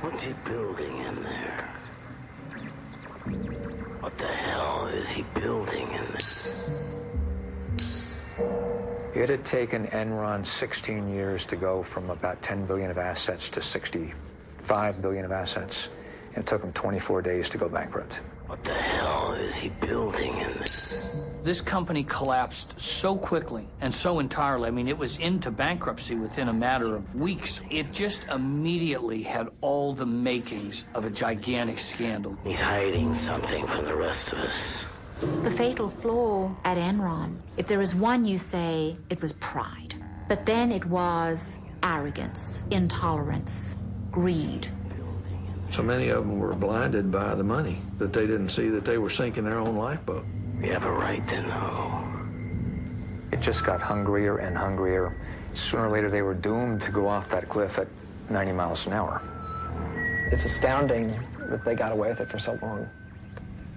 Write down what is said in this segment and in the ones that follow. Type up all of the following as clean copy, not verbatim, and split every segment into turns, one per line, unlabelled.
What's he building in there? What the hell is he building in there?
It had taken Enron 16 years to go from about 10 billion of assets to 65 billion of assets. It took him 24 days to go bankrupt.
What the hell is he building in there?
This company collapsed so quickly and so entirely. I mean, it was into bankruptcy within a matter of weeks. It just immediately had all the makings of a gigantic scandal.
He's hiding something from the rest of us.
The fatal flaw at Enron, if there is one, you say it was pride. But then it was arrogance, intolerance, greed.
So many of them were blinded by the money, that they didn't see that they were sinking their own lifeboat.
We have a right to know.
It just got hungrier and hungrier. Sooner or later, they were doomed to go off that cliff at 90 miles an hour.
It's astounding that they got away with it for so long.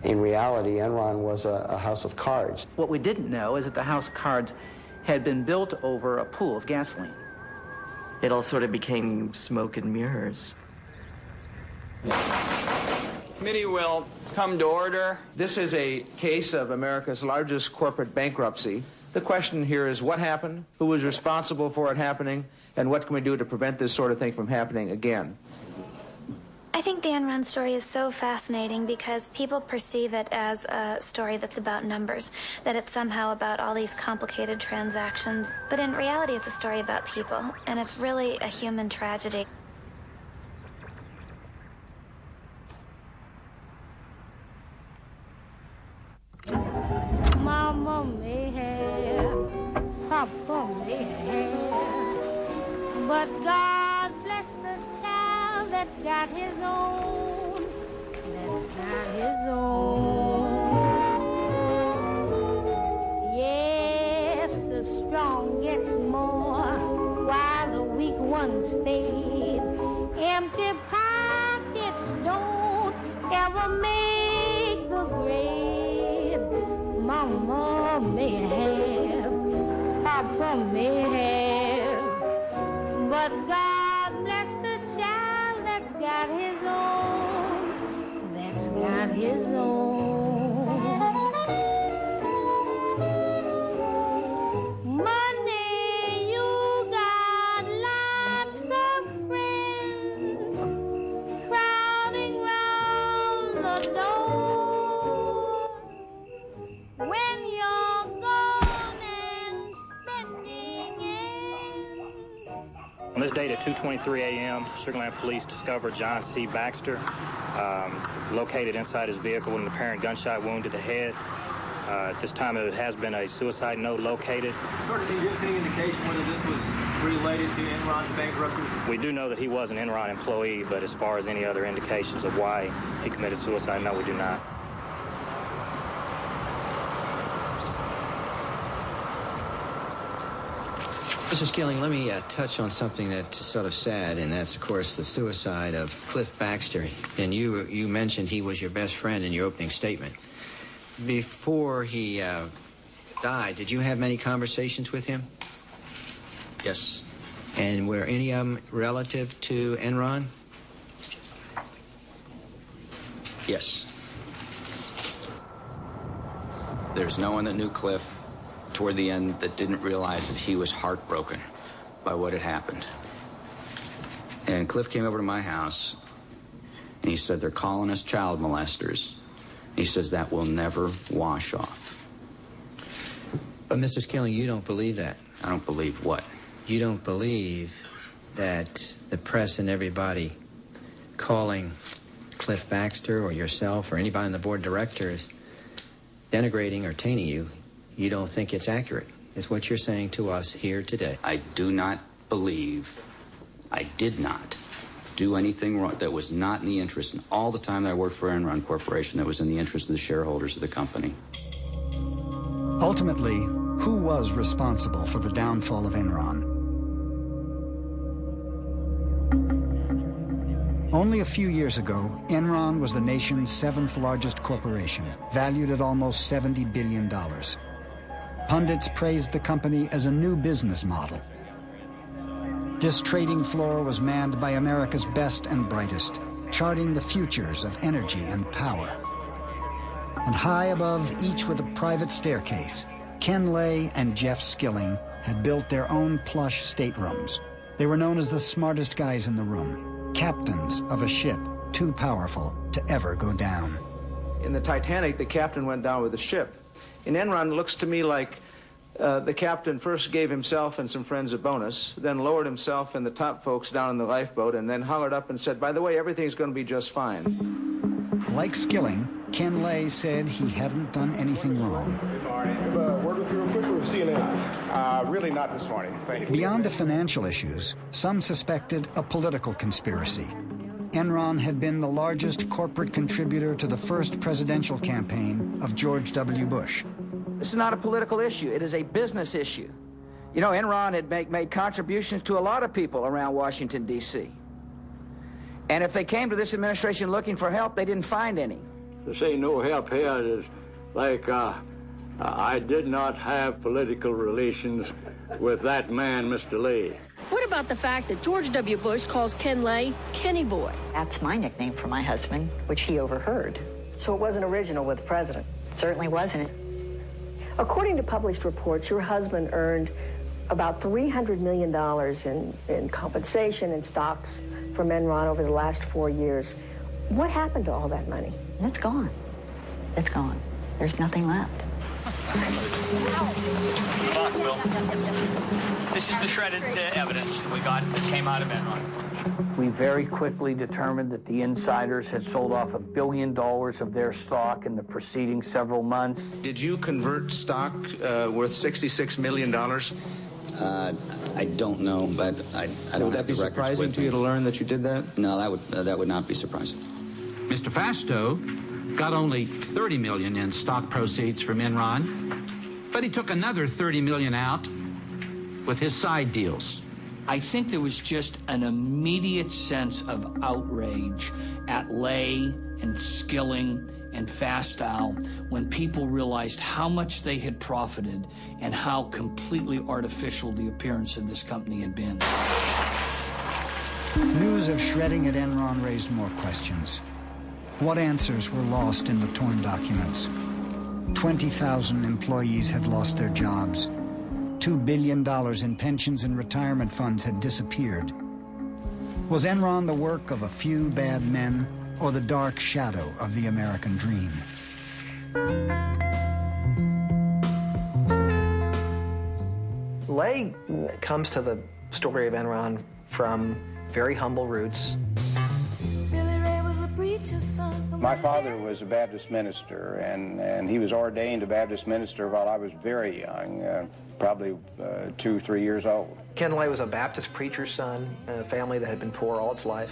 In reality, Enron was a house of cards.
What we didn't know is that the house of cards had been built over a pool of gasoline.
It all sort of became smoke and mirrors.
Committee will come to order. This is a case of America's largest corporate bankruptcy. The question here is what happened, who was responsible for it happening, and what can we do to prevent this sort of thing from happening again?
I think the Enron story is so fascinating because people perceive it as a story that's about numbers, that it's somehow about all these complicated transactions. But in reality, it's a story about people, and it's really a human tragedy.
Mama may have, Papa may have, but God bless the child that's got his own, that's got his own. Yes, the strong gets more while the weak ones fade. Empty pockets don't ever make the grave. Mama may have, Papa may have, but God bless the child that's got his own, that's got his own. Money, you got lots of friends crowding round the door. When you're gone and spending ends.
On this date at 2:23 a.m., Sugarland Police discovered John C. Baxter located inside his vehicle with an apparent gunshot wound to the head. At this time, there has been a suicide note located.
Sir, can you give us any indication whether this was related to Enron's bankruptcy?
We do know that he was an Enron employee, but as far as any other indications of why he committed suicide, no, we do not.
Mr. Skilling, let me touch on something that's sort of sad, and that's, of course, the suicide of Cliff Baxter. And you mentioned he was your best friend in your opening statement. Before he died, did you have many conversations with him?
Yes.
And were any of them relative to Enron?
Yes. There's no one that knew Cliff toward the end that didn't realize that he was heartbroken by what had happened. And Cliff came over to my house, and he said, they're calling us child molesters. He says that will never wash off.
But, Mr. Skilling, you don't believe that.
I don't believe what?
You don't believe that the press and everybody calling Cliff Baxter or yourself or anybody on the board of directors denigrating or tainting you, you don't think it's accurate. It's what you're saying to us here today.
I do not believe, I did not do anything wrong that was not in the interest, and all the time that I worked for Enron Corporation, that was in the interest of the shareholders of the company.
Ultimately, who was responsible for the downfall of Enron? Only a few years ago, Enron was the nation's 7th largest corporation, valued at almost $70 billion. Pundits praised the company as a new business model. This trading floor was manned by America's best and brightest, charting the futures of energy and power. And high above, each with a private staircase, Ken Lay and Jeff Skilling had built their own plush staterooms. They were known as the smartest guys in the room, captains of a ship too powerful to ever go down.
In the Titanic, the captain went down with the ship. In Enron, it looks to me like the captain first gave himself and some friends a bonus, then lowered himself and the top folks down in the lifeboat, and then hollered up and said, by the way, everything's going to be just fine.
Like Skilling, Ken Lay said he hadn't done anything wrong.
Word with you real quick, we'll see you later. Really not this morning. Thank you.
Beyond the financial issues, some suspected a political conspiracy. Enron had been the largest corporate contributor to the first presidential campaign of George W. Bush.
This is not a political issue. It is a business issue. You know, Enron had made contributions to a lot of people around Washington, D.C. And if they came to this administration looking for help, they didn't find any.
To say no help here is like I did not have political relations with that man, Mr. Lay.
What about the fact that George W. Bush calls Ken Lay Kenny Boy?
That's my nickname for my husband, which he overheard.
So it wasn't original with the president?
It certainly wasn't.
According to published reports, your husband earned about $300 million in compensation and stocks from Enron over the last 4 years. What happened to all that money?
It's gone. It's gone. There's nothing left.
This is the shredded evidence that we got that came out of Enron. We very quickly determined that the insiders had sold off $1 billion of their stock in the preceding several months.
Did you convert stock worth $66 million?
I don't know, but I don't.
Would that be surprising to you to learn that you did that?
No, that would not be surprising.
Mr. Fasto got only $30 million in stock proceeds from Enron, but he took another $30 million out with his side deals.
I think there was just an immediate sense of outrage at Lay and Skilling and Fastow when people realized how much they had profited and how completely artificial the appearance of this company had been.
News of shredding at Enron raised more questions. What answers were lost in the torn documents? 20,000 employees had lost their jobs. $2 billion in pensions and retirement funds had disappeared. Was Enron the work of a few bad men or the dark shadow of the American dream?
Lay comes to the story of Enron from very humble roots.
My father was a Baptist minister, and he was ordained a Baptist minister while I was very young, probably 2, 3 years old.
Ken Lay was a Baptist preacher's son in a family that had been poor all its life.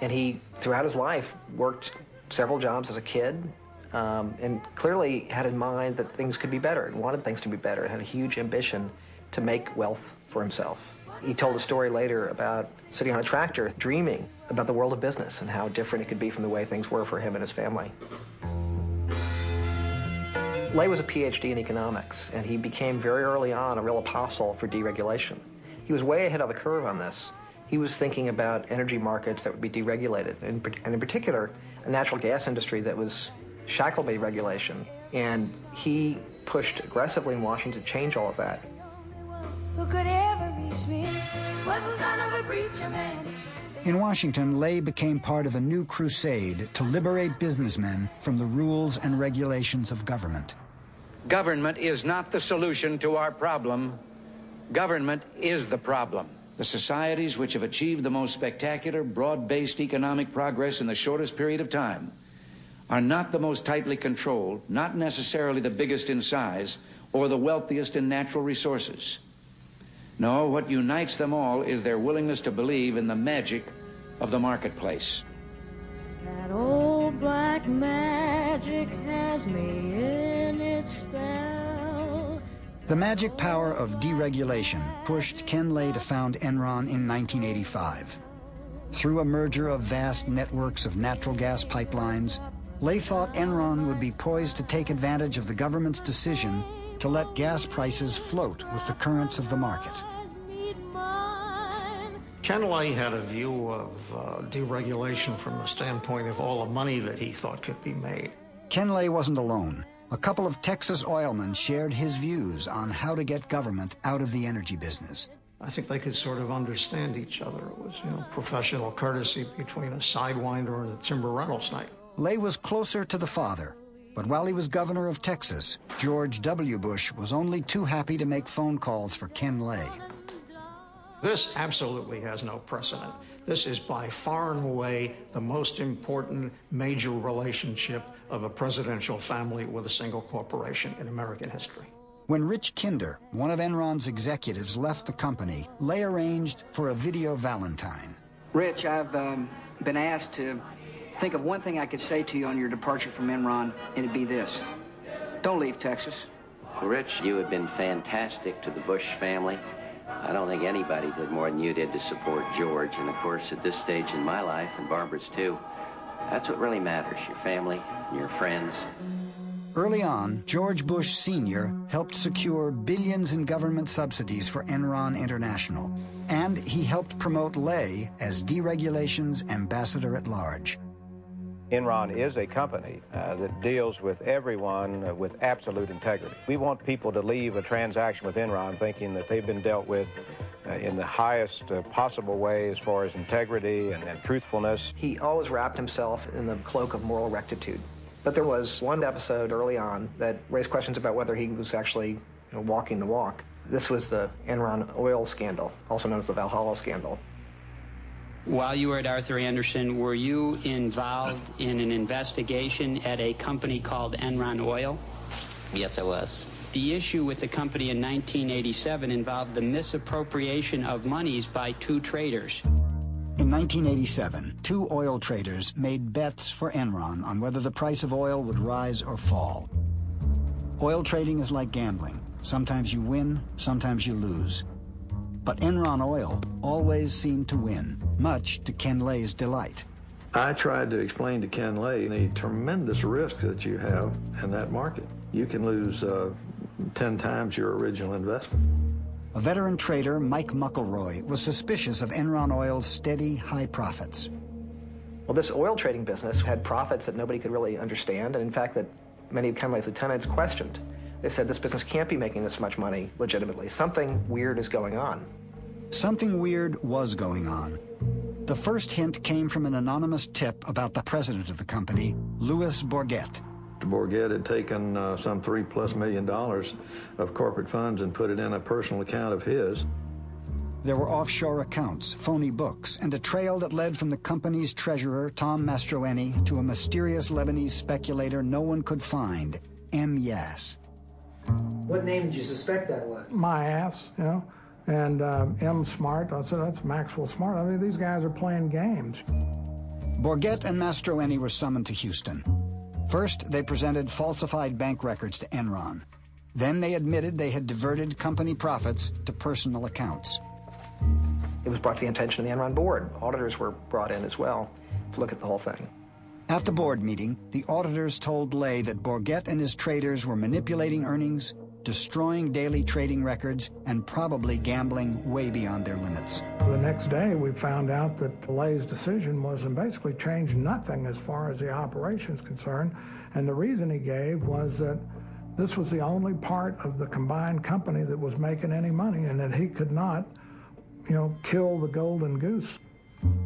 And he, throughout his life, worked several jobs as a kid, and clearly had in mind that things could be better, and wanted things to be better, and had a huge ambition to make wealth for himself. He told a story later about sitting on a tractor, dreaming about the world of business and how different it could be from the way things were for him and his family. Lay was a PhD in economics, and he became very early on a real apostle for deregulation. He was way ahead of the curve on this. He was thinking about energy markets that would be deregulated, and in particular, a natural gas industry that was shackled by regulation. And he pushed aggressively in Washington to change all of that.
Who could ever reach me was the son of a preacher man.
In Washington, Lay became part of a new crusade to liberate businessmen from the rules and regulations of government.
Government is not the solution to our problem. Government is the problem. The societies which have achieved the most spectacular, broad-based economic progress in the shortest period of time are not the most tightly controlled, not necessarily the biggest in size, or the wealthiest in natural resources. No, what unites them all is their willingness to believe in the magic of the marketplace.
That old black magic has me in its spell.
The magic power of deregulation pushed Ken Lay to found Enron in 1985. Through a merger of vast networks of natural gas pipelines, Lay thought Enron would be poised to take advantage of the government's decision to let gas prices float with the currents of the market.
Ken Lay had a view of deregulation from the standpoint of all the money that he thought could be made.
Ken Lay wasn't alone. A couple of Texas oilmen shared his views on how to get government out of the energy business.
I think they could sort of understand each other. It was, professional courtesy between a sidewinder and a timber rental snipe.
Lay was closer to the father, but while he was governor of Texas, George W. Bush was only too happy to make phone calls for Ken Lay.
This absolutely has no precedent. This is by far and away the most important major relationship of a presidential family with a single corporation in American history.
When Rich Kinder, one of Enron's executives, left the company, Lay arranged for a video Valentine.
Rich, I've been asked to think of one thing I could say to you on your departure from Enron, and it'd be this. Don't leave Texas.
Well, Rich, you have been fantastic to the Bush family. I don't think anybody did more than you did to support George. And, of course, at this stage in my life, and Barbara's too, that's what really matters, your family and your friends.
Early on, George Bush Sr. helped secure billions in government subsidies for Enron International, and he helped promote Lay as deregulation's ambassador at large.
Enron is a company that deals with everyone with absolute integrity. We want people to leave a transaction with Enron thinking that they've been dealt with in the highest possible way as far as integrity and truthfulness.
He always wrapped himself in the cloak of moral rectitude. But there was one episode early on that raised questions about whether he was actually walking the walk. This was the Enron oil scandal, also known as the Valhalla scandal.
While you were at Arthur Andersen, were you involved in an investigation at a company called Enron Oil?
Yes, I was.
The issue with the company in 1987 involved the misappropriation of monies by two traders.
In 1987, two oil traders made bets for Enron on whether the price of oil would rise or fall. Oil trading is like gambling. Sometimes you win, sometimes you lose. But Enron Oil always seemed to win, much to Ken Lay's delight.
I tried to explain to Ken Lay the tremendous risk that you have in that market. You can lose 10 times your original investment.
A veteran trader, Mike Muckleroy, was suspicious of Enron Oil's steady, high profits.
Well, this oil trading business had profits that nobody could really understand, and in fact that many of Ken Lay's lieutenants questioned. They said this business can't be making this much money legitimately. Something weird is going on.
Something weird was going on. The first hint came from an anonymous tip about the president of the company, Louis Bourget.
Bourget had taken some $3+ million of corporate funds and put it in a personal account of his.
There were offshore accounts, phony books, and a trail that led from the company's treasurer, Tom Mastroeni, to a mysterious Lebanese speculator no one could find, M. Yass.
What name did you suspect that was?
My ass, and M. Smart. I said, that's Maxwell Smart. I mean, these guys are playing games.
Bourget and Mastroeni were summoned to Houston. First, they presented falsified bank records to Enron. Then they admitted they had diverted company profits to personal accounts.
It was brought to the attention of the Enron board. Auditors were brought in as well to look at the whole thing.
At the board meeting, the auditors told Lay that Bourget and his traders were manipulating earnings, destroying daily trading records, and probably gambling way beyond their limits.
The next day, we found out that Lay's decision was to basically change nothing as far as the operation's concerned, and the reason he gave was that this was the only part of the combined company that was making any money, and that he could not, kill the golden goose.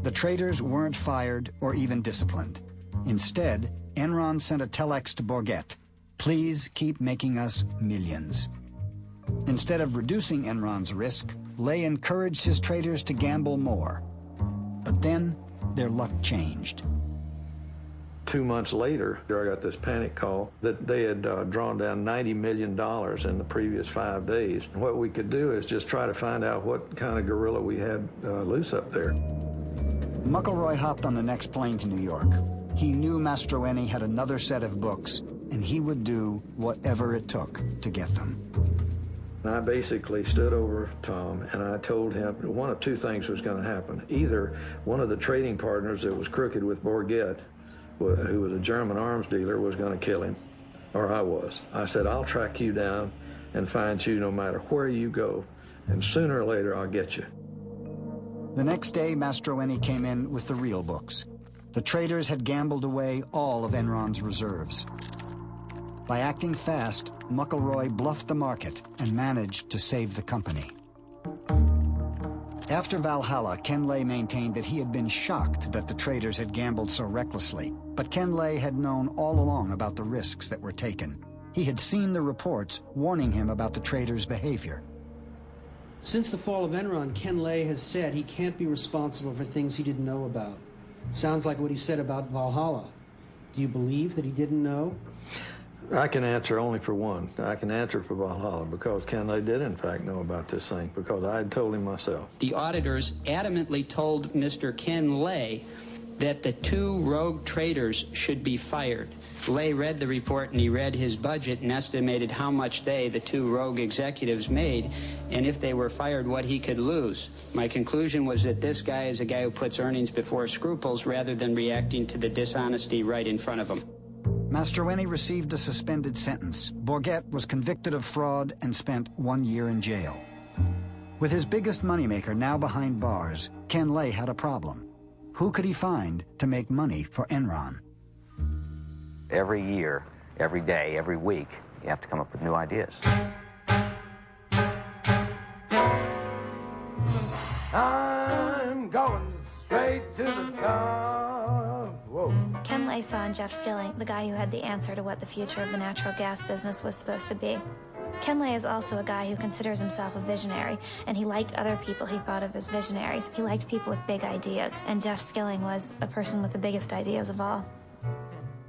The traders weren't fired or even disciplined. Instead, Enron sent a telex to Bourget. Please keep making us millions. Instead of reducing Enron's risk, Lay encouraged his traders to gamble more. But then, their luck changed.
2 months later, I got this panic call that they had drawn down $90 million in the previous 5 days. And what we could do is just try to find out what kind of gorilla we had loose up there.
Muckleroy hopped on the next plane to New York. He knew Mastroeni had another set of books, and he would do whatever it took to get them.
I basically stood over Tom, and I told him one of two things was going to happen. Either one of the trading partners that was crooked with Bourget, who was a German arms dealer, was going to kill him, or I was. I said, I'll track you down and find you no matter where you go, and sooner or later I'll get you.
The next day, Mastroeni came in with the real books. The traders had gambled away all of Enron's reserves. By acting fast, McElroy bluffed the market and managed to save the company. After Valhalla, Ken Lay maintained that he had been shocked that the traders had gambled so recklessly, but Ken Lay had known all along about the risks that were taken. He had seen the reports warning him about the traders' behavior.
Since the fall of Enron, Ken Lay has said he can't be responsible for things he didn't know about. Sounds like what he said about Valhalla. Do you believe that he didn't know?
I can answer only for one. I can answer for Valhalla because Ken Lay did in fact know about this thing because I had told him myself.
The auditors adamantly told Mr. Ken Lay that the two rogue traders should be fired. Lay read the report and he read his budget and estimated how much the two rogue executives made, and if they were fired, what he could lose. My conclusion was that this guy is a guy who puts earnings before scruples rather than reacting to the dishonesty right in front of him.
Mastroeni received a suspended sentence. Bourget was convicted of fraud and spent 1 year in jail. With his biggest moneymaker now behind bars, Ken Lay had a problem. Who could he find to make money for Enron?
Every year, every day, every week, you have to come up with new ideas.
I'm going straight to the top. Whoa.
Ken Lay saw in Jeff Skilling the guy who had the answer to what the future of the natural gas business was supposed to be. Ken Lay is also a guy who considers himself a visionary, and he liked other people he thought of as visionaries. He liked people with big ideas, and Jeff Skilling was a person with the biggest ideas of all.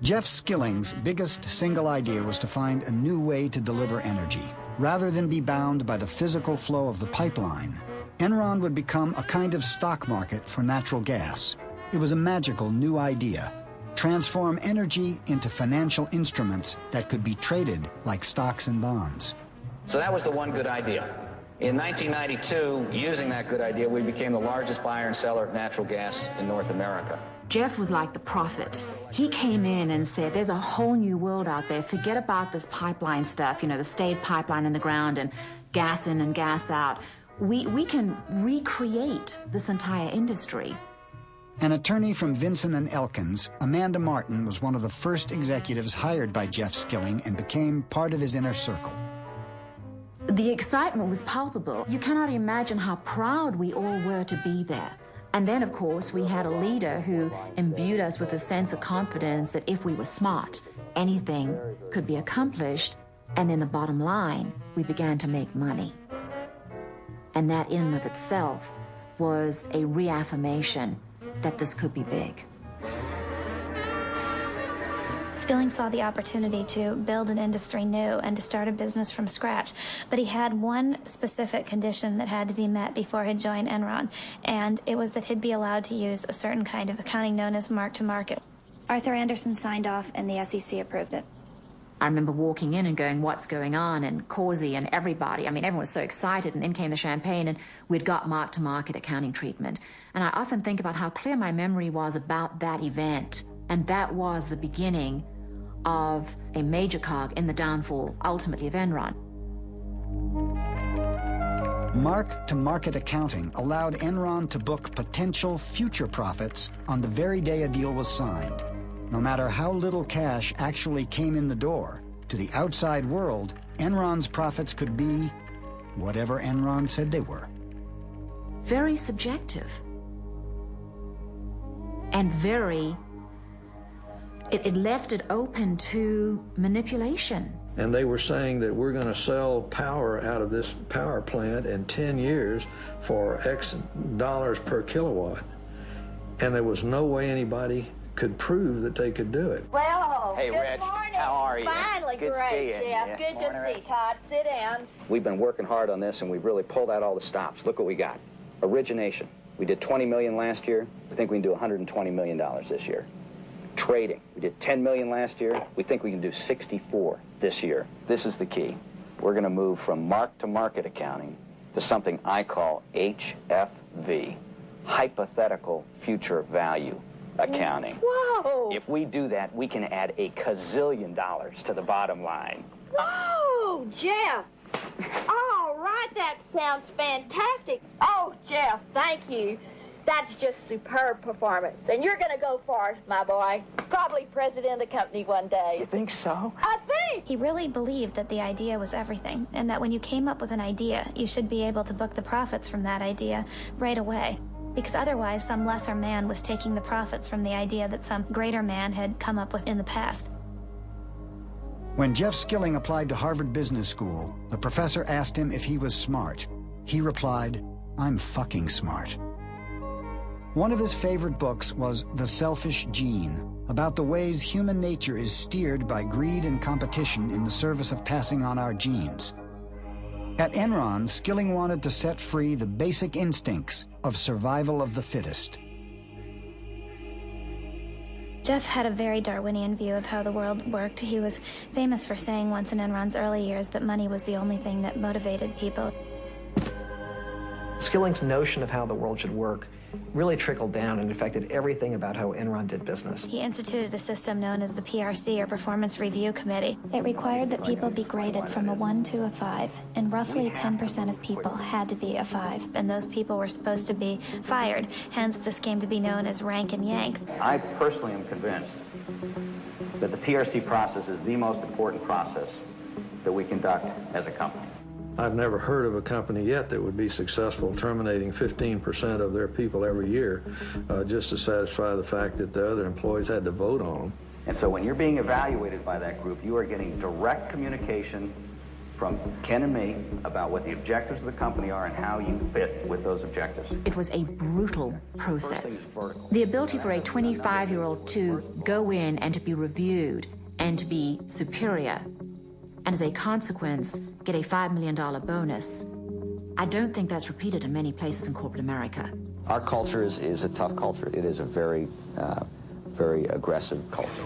Jeff Skilling's biggest single idea was to find a new way to deliver energy. Rather than be bound by the physical flow of the pipeline, Enron would become a kind of stock market for natural gas. It was a magical new idea. Transform energy into financial instruments that could be traded like stocks and bonds.
So that was the one good idea. In 1992, using that good idea, we became the largest buyer and seller of natural gas in North America.
Jeff was like the prophet. He came in and said, there's a whole new world out there. Forget about this pipeline stuff, you know, the stayed pipeline in the ground and gas in and gas out. We can recreate this entire industry.
An attorney from Vinson & Elkins, Amanda Martin was one of the first executives hired by Jeff Skilling and became part of his inner circle.
The excitement was palpable. You cannot imagine how proud we all were to be there. And then, of course, we had a leader who imbued us with a sense of confidence that if we were smart, anything could be accomplished. And in the bottom line, we began to make money. And that in and of itself was a reaffirmation that this could be big.
Skilling saw the opportunity to build an industry new and to start a business from scratch, but he had one specific condition that had to be met before he'd join Enron, and it was that he'd be allowed to use a certain kind of accounting known as mark-to-market. Arthur Andersen signed off and the SEC approved it.
I remember walking in and going, what's going on? And Causey and everybody, I mean, everyone was so excited, and in came the champagne, and we'd got mark-to-market accounting treatment. And I often think about how clear my memory was about that event, and that was the beginning of a major cog in the downfall, ultimately, of Enron.
Mark-to-market accounting allowed Enron to book potential future profits on the very day a deal was signed. No matter how little cash actually came in the door, to the outside world, Enron's profits could be whatever Enron said they were.
Very subjective. And very, it left it open to manipulation.
And they were saying that we're going to sell power out of this power plant in 10 years for X dollars per kilowatt. And there was no way anybody could prove that they could do it.
Well,
hey,
good
Rich,
morning.
how are you?
Finally,
Good to
great,
see you.
Jeff.
Yeah.
Good
Morning,
to see
Rich.
you, Todd. Sit down.
We've been working hard on this, and we've really pulled out all the stops. Look what we got. Origination. We did $20 million last year. We think we can do $120 million this year. Trading. We did $10 million last year. We think we can do 64 this year. This is the key. We're going to move from mark-to-market accounting to something I call HFV, hypothetical future value accounting.
Whoa!
If we do that, we can add a gazillion dollars to the bottom line.
Whoa, Jeff!
All right, that sounds fantastic. Oh, Jeff, thank you. That's just superb performance. And you're going to go far, my boy. Probably president of the company one day.
You think so?
I think.
He really believed that the idea was everything, and that when you came up with an idea, you should be able to book the profits from that idea right away. Because otherwise, some lesser man was taking the profits from the idea that some greater man had come up with in the past.
When Jeff Skilling applied to Harvard Business School, the professor asked him if he was smart. He replied, "I'm fucking smart." One of his favorite books was The Selfish Gene, about the ways human nature is steered by greed and competition in the service of passing on our genes. At Enron, Skilling wanted to set free the basic instincts of survival of the fittest.
Jeff had a very Darwinian view of how the world worked. He was famous for saying once in Enron's early years that money was the only thing that motivated people.
Skilling's notion of how the world should work really trickled down and affected everything about how Enron did business.
He instituted a system known as the PRC, or Performance Review Committee. It required that people be graded from a 1 to a 5, and roughly 10% of people had to be a 5, and those people were supposed to be fired. Hence, this came to be known as rank and yank.
I personally am convinced that the PRC process is the most important process that we conduct as a company.
I've never heard of a company yet that would be successful terminating 15% of their people every year just to satisfy the fact that the other employees had to vote on them.
And so when you're being evaluated by that group, you are getting direct communication from Ken and me about what the objectives of the company are and how you fit with those objectives.
It was a brutal process. The ability for a 25-year-old to go in and to be reviewed and to be superior, and as a consequence, get a $5 million bonus. I don't think that's repeated in many places in corporate America.
Our culture is a tough culture. It is a very aggressive culture.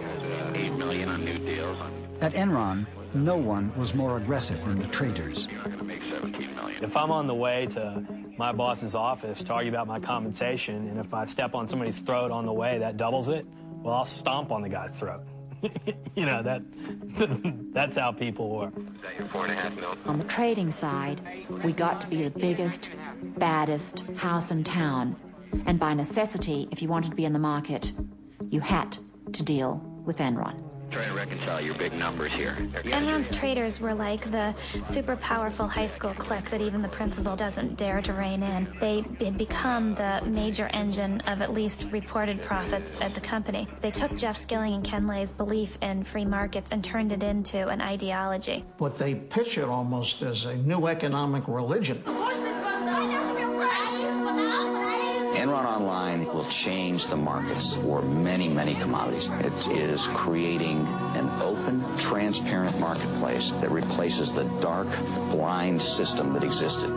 8 million on new deals.
At Enron, no one was more aggressive than the traders.
If I'm on the way to my boss's office to argue about my compensation, and if I step on somebody's throat on the way, that doubles it, well, I'll stomp on the guy's throat. You know, that's how people work.
On the trading side, we got to be the biggest, baddest house in town. And by necessity, if you wanted to be in the market, you had to deal with Enron.
Try to reconcile your big numbers here.
Enron's traders were like the super powerful high school clique that even the principal doesn't dare to rein in. They had become the major engine of at least reported profits at the company. They took Jeff Skilling and Ken Lay's belief in free markets and turned it into an ideology.
But they pitch it almost as a new economic religion.
Enron Online will change the markets for many, many commodities. It is creating an open, transparent marketplace that replaces the dark, blind system that existed.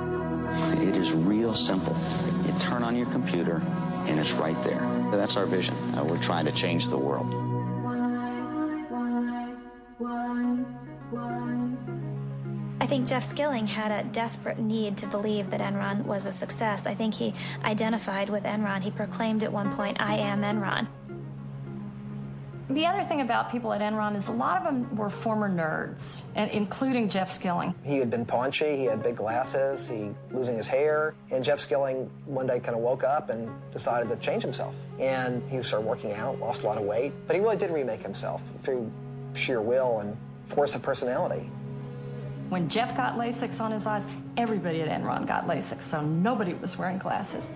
It is real simple. You turn on your computer, and it's right there. That's our vision. We're trying to change the world.
I think Jeff Skilling had a desperate need to believe that Enron was a success. I think he identified with Enron. He proclaimed at one point, "I am Enron."
The other thing about people at Enron is a lot of them were former nerds, and including Jeff Skilling.
He had been paunchy, he had big glasses, he losing his hair, and Jeff Skilling one day kind of woke up and decided to change himself. And he started working out, lost a lot of weight, but he really did remake himself through sheer will and force of personality.
When Jeff got LASIK on his eyes, everybody at Enron got LASIK, so nobody was wearing glasses.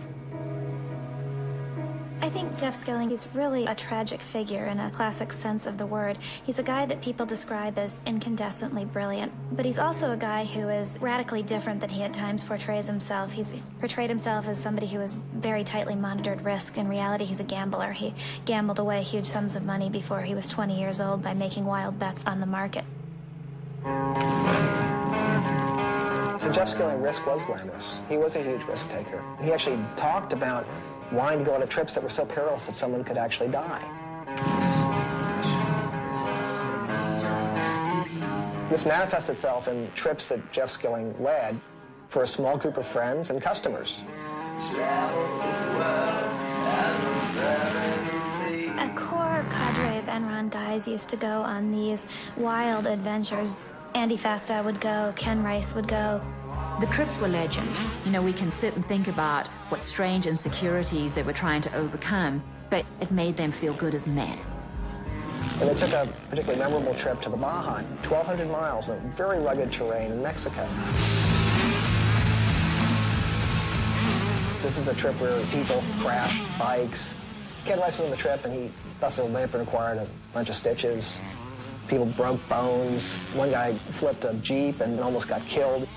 I think Jeff Skilling is really a tragic figure in a classic sense of the word. He's a guy that people describe as incandescently brilliant, but he's also a guy who is radically different than he at times portrays himself. He's portrayed himself as somebody who has very tightly monitored risk. In reality, he's a gambler. He gambled away huge sums of money before he was 20 years old by making wild bets on the market.
So Jeff Skilling, risk was glamorous. He was a huge risk taker. He actually talked about wanting to go on trips that were so perilous that someone could actually die. This manifests itself in trips that Jeff Skilling led for a small group of friends and customers.
A core cadre of Enron guys used to go on these wild adventures. Andy Fastow would go, Ken Rice would go.
The trips were legend. You know, we can sit and think about what strange insecurities they were trying to overcome, but it made them feel good as men.
And they took a particularly memorable trip to the Baja, 1,200 miles in very rugged terrain in Mexico. This is a trip where people crashed bikes. Ken Rice was on the trip, and he busted a lip and required a bunch of stitches. People broke bones. One guy flipped a Jeep and almost got killed.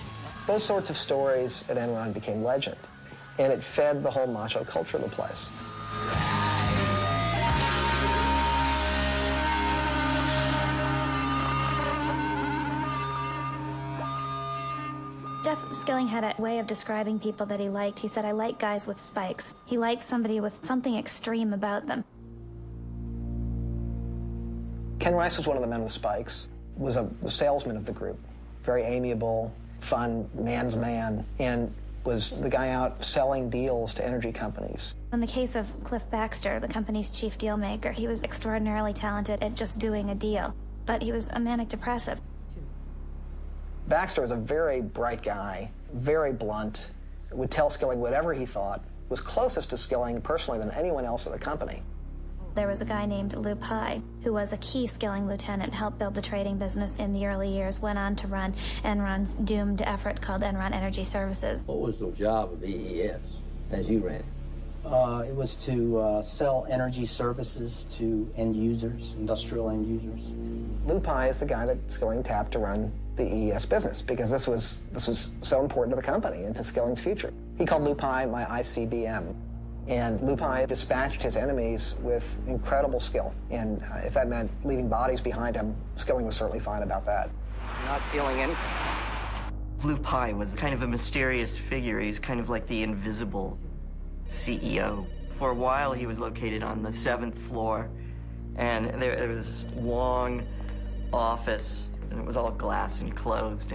Those sorts of stories at Enron became legend, and it fed the whole macho culture of the place.
Jeff Skilling had a way of describing people that he liked. He said, I like guys with spikes. He liked somebody with something extreme about them.
Ken Rice was one of the men with spikes, was the salesman of the group. Very amiable, fun, man's man, and was the guy out selling deals to energy companies.
In the case of Cliff Baxter, the company's chief deal maker, he was extraordinarily talented at just doing a deal, but he was a manic depressive.
Baxter was a very bright guy, very blunt, would tell Skilling whatever he thought, was closest to Skilling personally than anyone else at the company.
There was a guy named Lou Pye, who was a key Skilling lieutenant, helped build the trading business in the early years, went on to run Enron's doomed effort called Enron Energy Services.
What was the job of EES as you ran it?
It was to sell energy services to end users, industrial end users.
Lou Pye is the guy that Skilling tapped to run the EES business because this was so important to the company and to Skilling's future. He called Lou Pye my ICBM. And Lou Pye dispatched his enemies with incredible skill. And if that meant leaving bodies behind him, Skilling was certainly fine about that.
Not feeling anything.
Lou Pye was kind of a mysterious figure. He's kind of like the invisible CEO. For a while, he was located on the 7th floor, and there was this long office, and it was all glass and closed,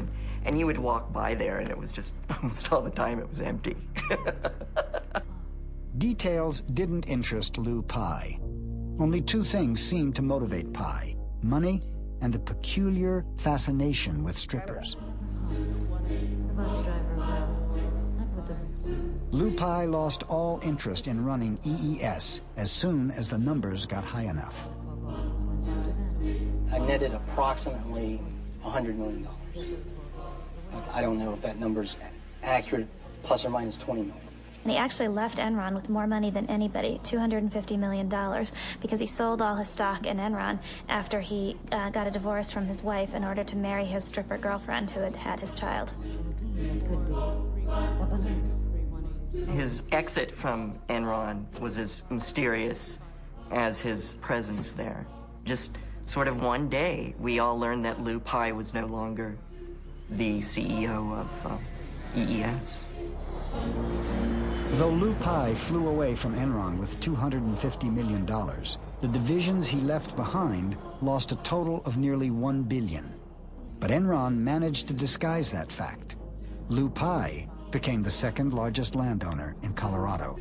and you would walk by there, and it was just almost all the time it was empty.
Details didn't interest Lou Pye. Only two things seemed to motivate Pye: money and a peculiar fascination with strippers. Lou Pye lost all interest in running EES as soon as the numbers got high enough.
I netted approximately $100 million. I don't know if that number's accurate, plus or minus 20 million.
And he actually left Enron with more money than anybody, $250 million, because he sold all his stock in Enron after he got a divorce from his wife in order to marry his stripper girlfriend who had had his child.
His exit from Enron was as mysterious as his presence there. Just sort of one day, we all learned that Lou Pye was no longer the CEO of EES.
Though Lou Pye flew away from Enron with $250 million, the divisions he left behind lost a total of nearly $1 billion. But Enron managed to disguise that fact. Lou Pye became the second largest landowner in Colorado.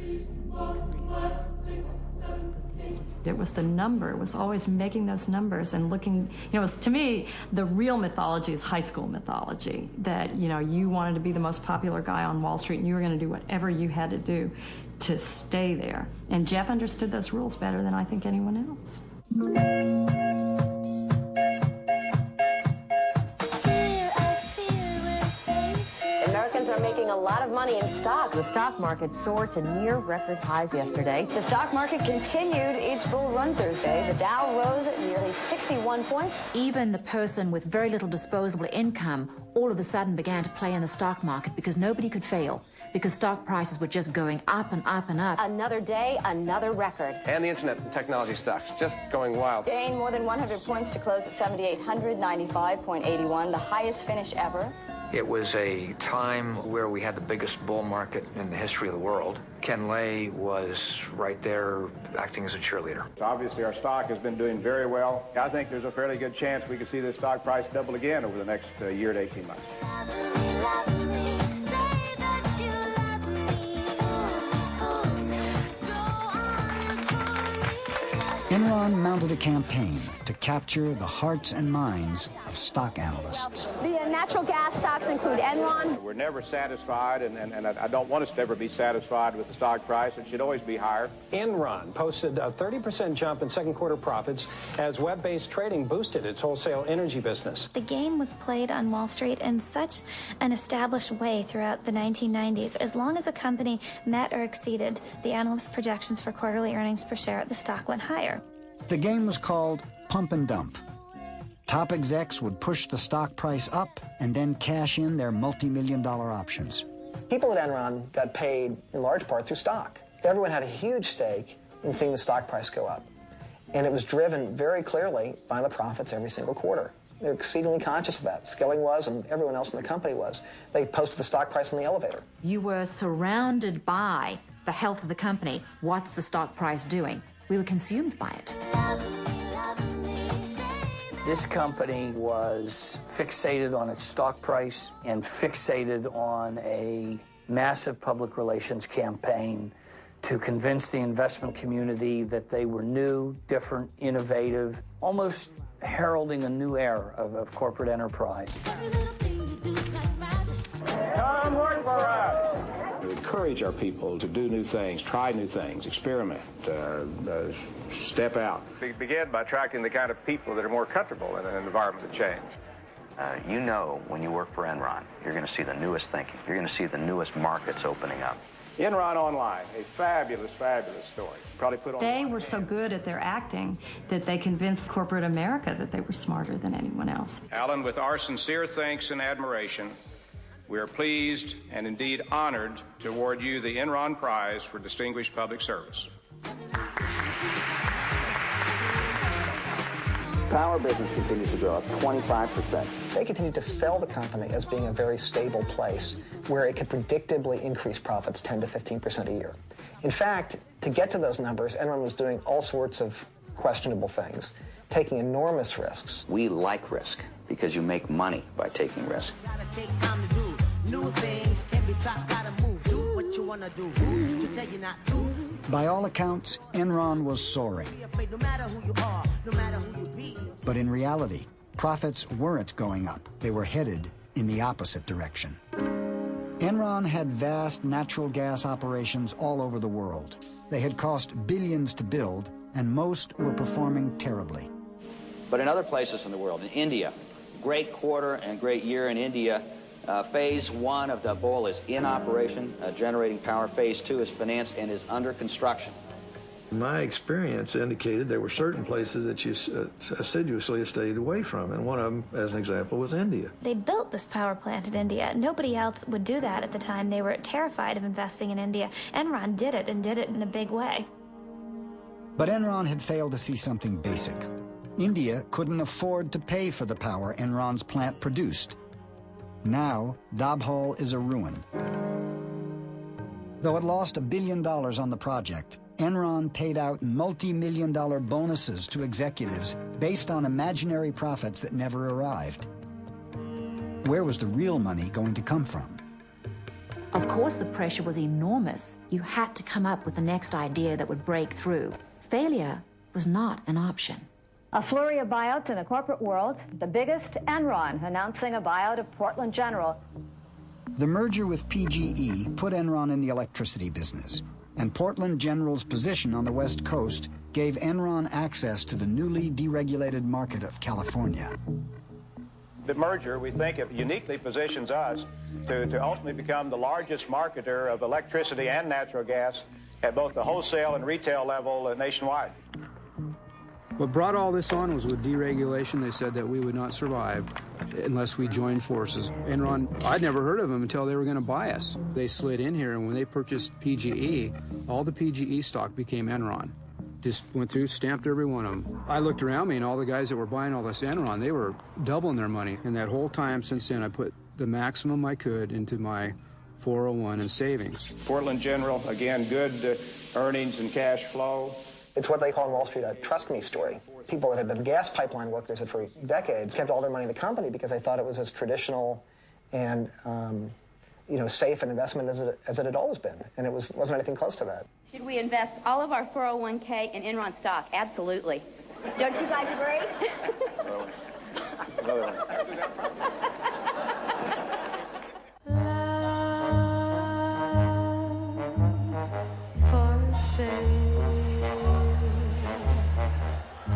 It was the number. It was always making those numbers and looking, you know, to me, the real mythology is high school mythology, that, you know, you wanted to be the most popular guy on Wall Street and you were going to do whatever you had to do to stay there. And Jeff understood those rules better than I think anyone else.
Americans are making a lot of money in stocks. The stock market soared to near record highs yesterday. The stock market continued its bull run Thursday. The Dow rose at nearly 61 points.
Even the person with very little disposable income all of a sudden began to play in the stock market because nobody could fail, because stock prices were just going up and up and up.
Another day, another record.
And the internet and technology stocks just going wild.
Gained more than 100 points to close at 7,895.81, the highest finish ever.
It was a time where we had the biggest bull market in the history of the world. Ken Lay was right there acting as a cheerleader.
Obviously, our stock has been doing very well. I think there's a fairly good chance we could see this stock price double again over the next year to 18 months.
Enron Enron mounted a campaign to capture the hearts and minds of stock analysts.
The natural gas stocks include Enron.
We're never satisfied, and I don't want us to ever be satisfied with the stock price. It should always be higher.
Enron posted a 30% jump in second quarter profits as web-based trading boosted its wholesale energy business.
The game was played on Wall Street in such an established way throughout the 1990s. As long as a company met or exceeded the analysts' projections for quarterly earnings per share, the stock went higher.
The game was called pump and dump. Top execs would push the stock price up and then cash in their multi-million-dollar options.
People at Enron got paid in large part through stock. Everyone had a huge stake in seeing the stock price go up. And it was driven very clearly by the profits every single quarter. They're exceedingly conscious of that. Skilling was, and everyone else in the company was. They posted the stock price in the elevator.
You were surrounded by the health of the company. What's the stock price doing? We were consumed by it.
This company was fixated on its stock price and fixated on a massive public relations campaign to convince the investment community that they were new, different, innovative, almost heralding a new era of corporate enterprise.
Come work for us. We encourage our people to do new things, try new things, experiment, step out. Begin by attracting the kind of people that are more comfortable in an environment of change.
You know when you work for Enron, you're going to see the newest thinking. You're going to see the newest markets opening up.
Enron Online, a fabulous, fabulous story. Probably put on.
They were so good at their acting that they convinced corporate America that they were smarter than anyone else.
Alan, with our sincere thanks and admiration, we are pleased and indeed honored to award you the Enron Prize for Distinguished Public Service.
Power business continues to grow up 25%.
They continued to sell the company as being a very stable place where it could predictably increase profits 10 to 15% a year. In fact, to get to those numbers, Enron was doing all sorts of questionable things, taking enormous risks.
We like risk because you make money by taking risk.
By all accounts, Enron was soaring. But in reality, profits weren't going up. They were headed in the opposite direction. Enron had vast natural gas operations all over the world. They had cost billions to build, and most were performing terribly.
But in other places in the world, in India, great quarter and great year in India. Phase 1 of Dabhol is in operation, generating power. Phase 2 is financed and is under construction.
My experience indicated there were certain places that you assiduously stayed away from, and one of them, as an example, was India.
They built this power plant in India. Nobody else would do that at the time. They were terrified of investing in India. Enron did it, and did it in a big way.
But Enron had failed to see something basic. India couldn't afford to pay for the power Enron's plant produced. Now, Dabhol is a ruin. Though it lost $1 billion on the project, Enron paid out multi-million-dollar bonuses to executives based on imaginary profits that never arrived. Where was the real money going to come from?
Of course, the pressure was enormous. You had to come up with the next idea that would break through. Failure was not an option.
A flurry of buyouts in the corporate world. The biggest, Enron, announcing a buyout of Portland General.
The merger with PGE put Enron in the electricity business, and Portland General's position on the West Coast gave Enron access to the newly deregulated market of California.
The merger, we think, it uniquely positions us to ultimately become the largest marketer of electricity and natural gas at both the wholesale and retail level nationwide.
What brought all this on was with deregulation. They said that we would not survive unless we joined forces. Enron, I'd never heard of them until they were going to buy us. They slid in here, and when they purchased PGE, all the PGE stock became Enron. Just went through, stamped every one of them. I looked around me, and all the guys that were buying all this Enron, they were doubling their money. And that whole time since then, I put the maximum I could into my 401 and savings.
Portland General, again, good earnings and cash flow.
It's what they call in Wall Street a trust me story. People that had been gas pipeline workers that for decades kept all their money in the company because they thought it was as traditional and safe an investment as it had always been, and it wasn't anything close to that.
Should we invest all of our 401k in Enron stock? Absolutely. Don't you guys agree?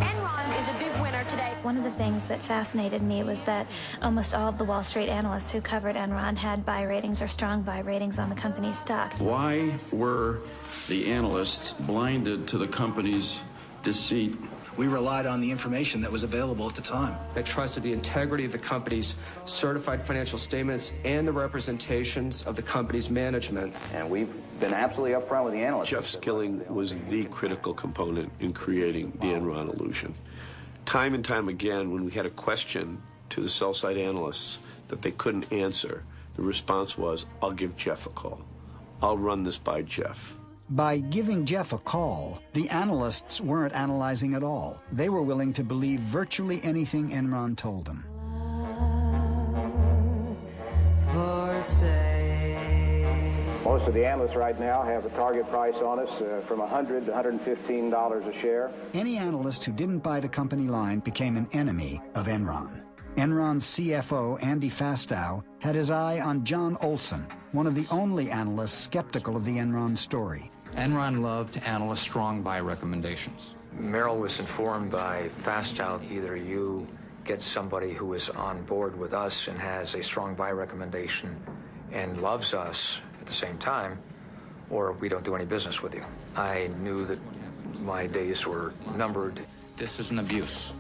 Enron is a big winner today. One of the things that fascinated me was that almost all of the Wall Street analysts who covered Enron had buy ratings or strong buy ratings on the company's stock.
Why were the analysts blinded to the company's deceit?
We relied on the information that was available at the time.
I trusted the integrity of the company's certified financial statements and the representations of the company's management.
And we've been absolutely upfront with the analysts.
Jeff Skilling was the critical component in creating the Enron illusion. Time and time again, when we had a question to the sell-side analysts that they couldn't answer, the response was, I'll give Jeff a call. I'll run this by Jeff.
By giving Jeff a call, the analysts weren't analyzing at all. They were willing to believe virtually anything Enron told them.
Most of the analysts right now have a target price on us from $100 to $115 a share.
Any analyst who didn't buy the company line became an enemy of Enron. Enron's CFO, Andy Fastow, had his eye on John Olson, one of the only analysts skeptical of the Enron story.
Enron loved analyst strong buy recommendations.
Merrill was informed by Fastow, either you get somebody who is on board with us and has a strong buy recommendation and loves us at the same time, or we don't do any business with you. I knew that my days were numbered.
This is an abuse.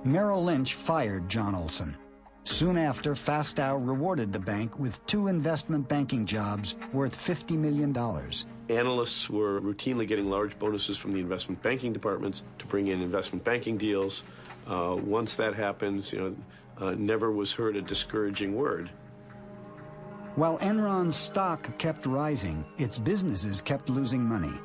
Merrill Lynch fired John Olson. Soon after, Fastow rewarded the bank with 2 investment banking jobs worth $50 million.
Analysts were routinely getting large bonuses from the investment banking departments to bring in investment banking deals. Once that happens, never was heard a discouraging word.
While Enron's stock kept rising, its businesses kept losing money.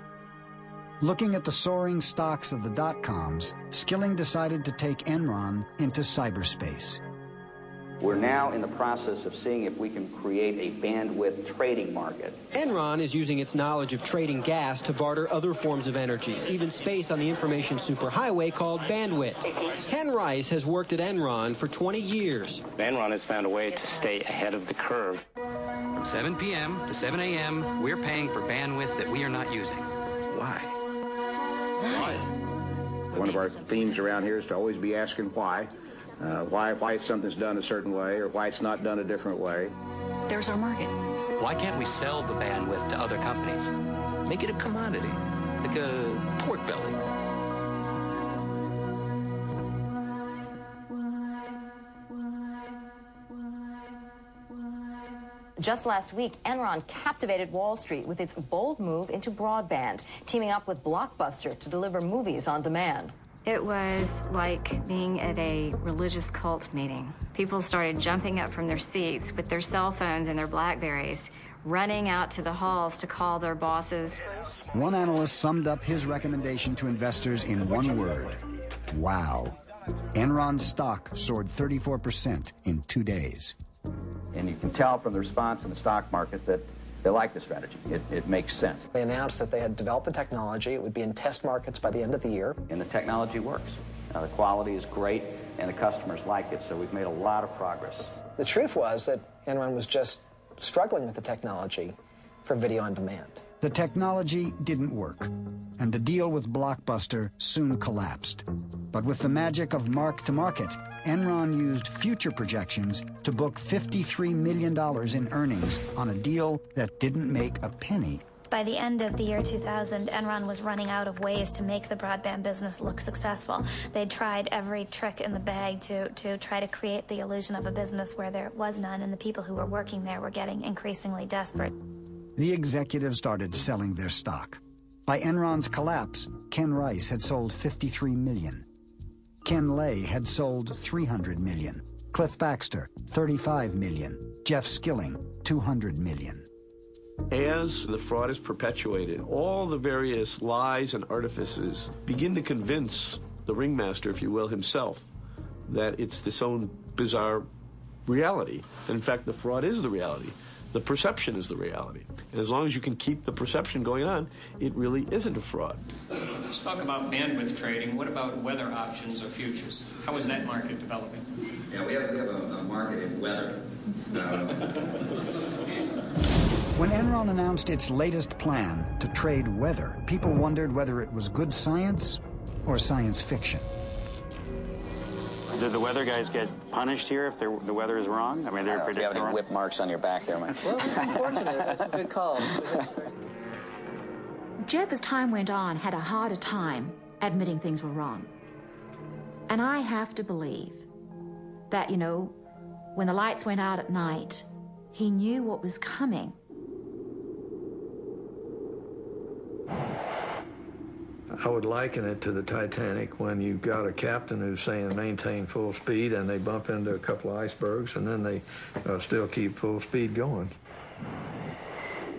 Looking at the soaring stocks of the dot-coms, Skilling decided to take Enron into cyberspace.
We're now in the process of seeing if we can create a bandwidth trading market.
Enron is using its knowledge of trading gas to barter other forms of energy, even space on the information superhighway called bandwidth. Ken Rice has worked at Enron for 20 years.
Enron has found a way to stay ahead of the curve.
From 7 p.m. to 7 a.m., we're paying for bandwidth that we are not using. Why? Why?
One of our themes around here is to always be asking why. Why something's done a certain way or why it's not done a different way.
There's our market. Why can't we sell the bandwidth to other companies? Make it a commodity, like a pork belly.
Just last week, Enron captivated Wall Street with its bold move into broadband, teaming up with Blockbuster to deliver movies on demand.
It was like being at a religious cult meeting. People started jumping up from their seats with their cell phones and their BlackBerries, running out to the halls to call their bosses.
One analyst summed up his recommendation to investors in one word: wow. Enron's stock soared 34% in 2 days.
And you can tell from the response in the stock market that they like the strategy. It makes sense.
They announced that they had developed the technology. It would be in test markets by the end of the year.
And the technology works. The quality is great, and the customers like it, so we've made a lot of progress.
The truth was that Enron was just struggling with the technology for video on demand.
The technology didn't work, and the deal with Blockbuster soon collapsed. But with the magic of mark-to-market, Enron used future projections to book $53 million in earnings on a deal that didn't make a penny.
By the end of the year 2000, Enron was running out of ways to make the broadband business look successful. They'd tried every trick in the bag to try to create the illusion of a business where there was none, and the people who were working there were getting increasingly desperate.
The executives started selling their stock. By Enron's collapse, Ken Rice had sold $53 million. Ken Lay had sold $300 million. Cliff Baxter, $35 million. Jeff Skilling, $200 million.
As the fraud is perpetuated, all the various lies and artifices begin to convince the ringmaster, if you will, himself, that it's this own bizarre reality. That in fact, the fraud is the reality. The perception is the reality. And as long as you can keep the perception going on, it really isn't a fraud.
Let's talk about bandwidth trading. What about weather options or futures? How is that market developing?
Yeah, we have a market in weather.
When Enron announced its latest plan to trade weather, people wondered whether it was good science or science fiction.
Did the weather guys get punished here if the weather is wrong? I mean, they're predicting.
Do you have any whip marks on your back there, Mike?
Well, unfortunately, that's a good call.
Jeff, as time went on, had a harder time admitting things were wrong. And I have to believe that, you know, when the lights went out at night, he knew what was coming.
I would liken it to the Titanic when you've got a captain who's saying maintain full speed and they bump into a couple of icebergs and then they still keep full speed going.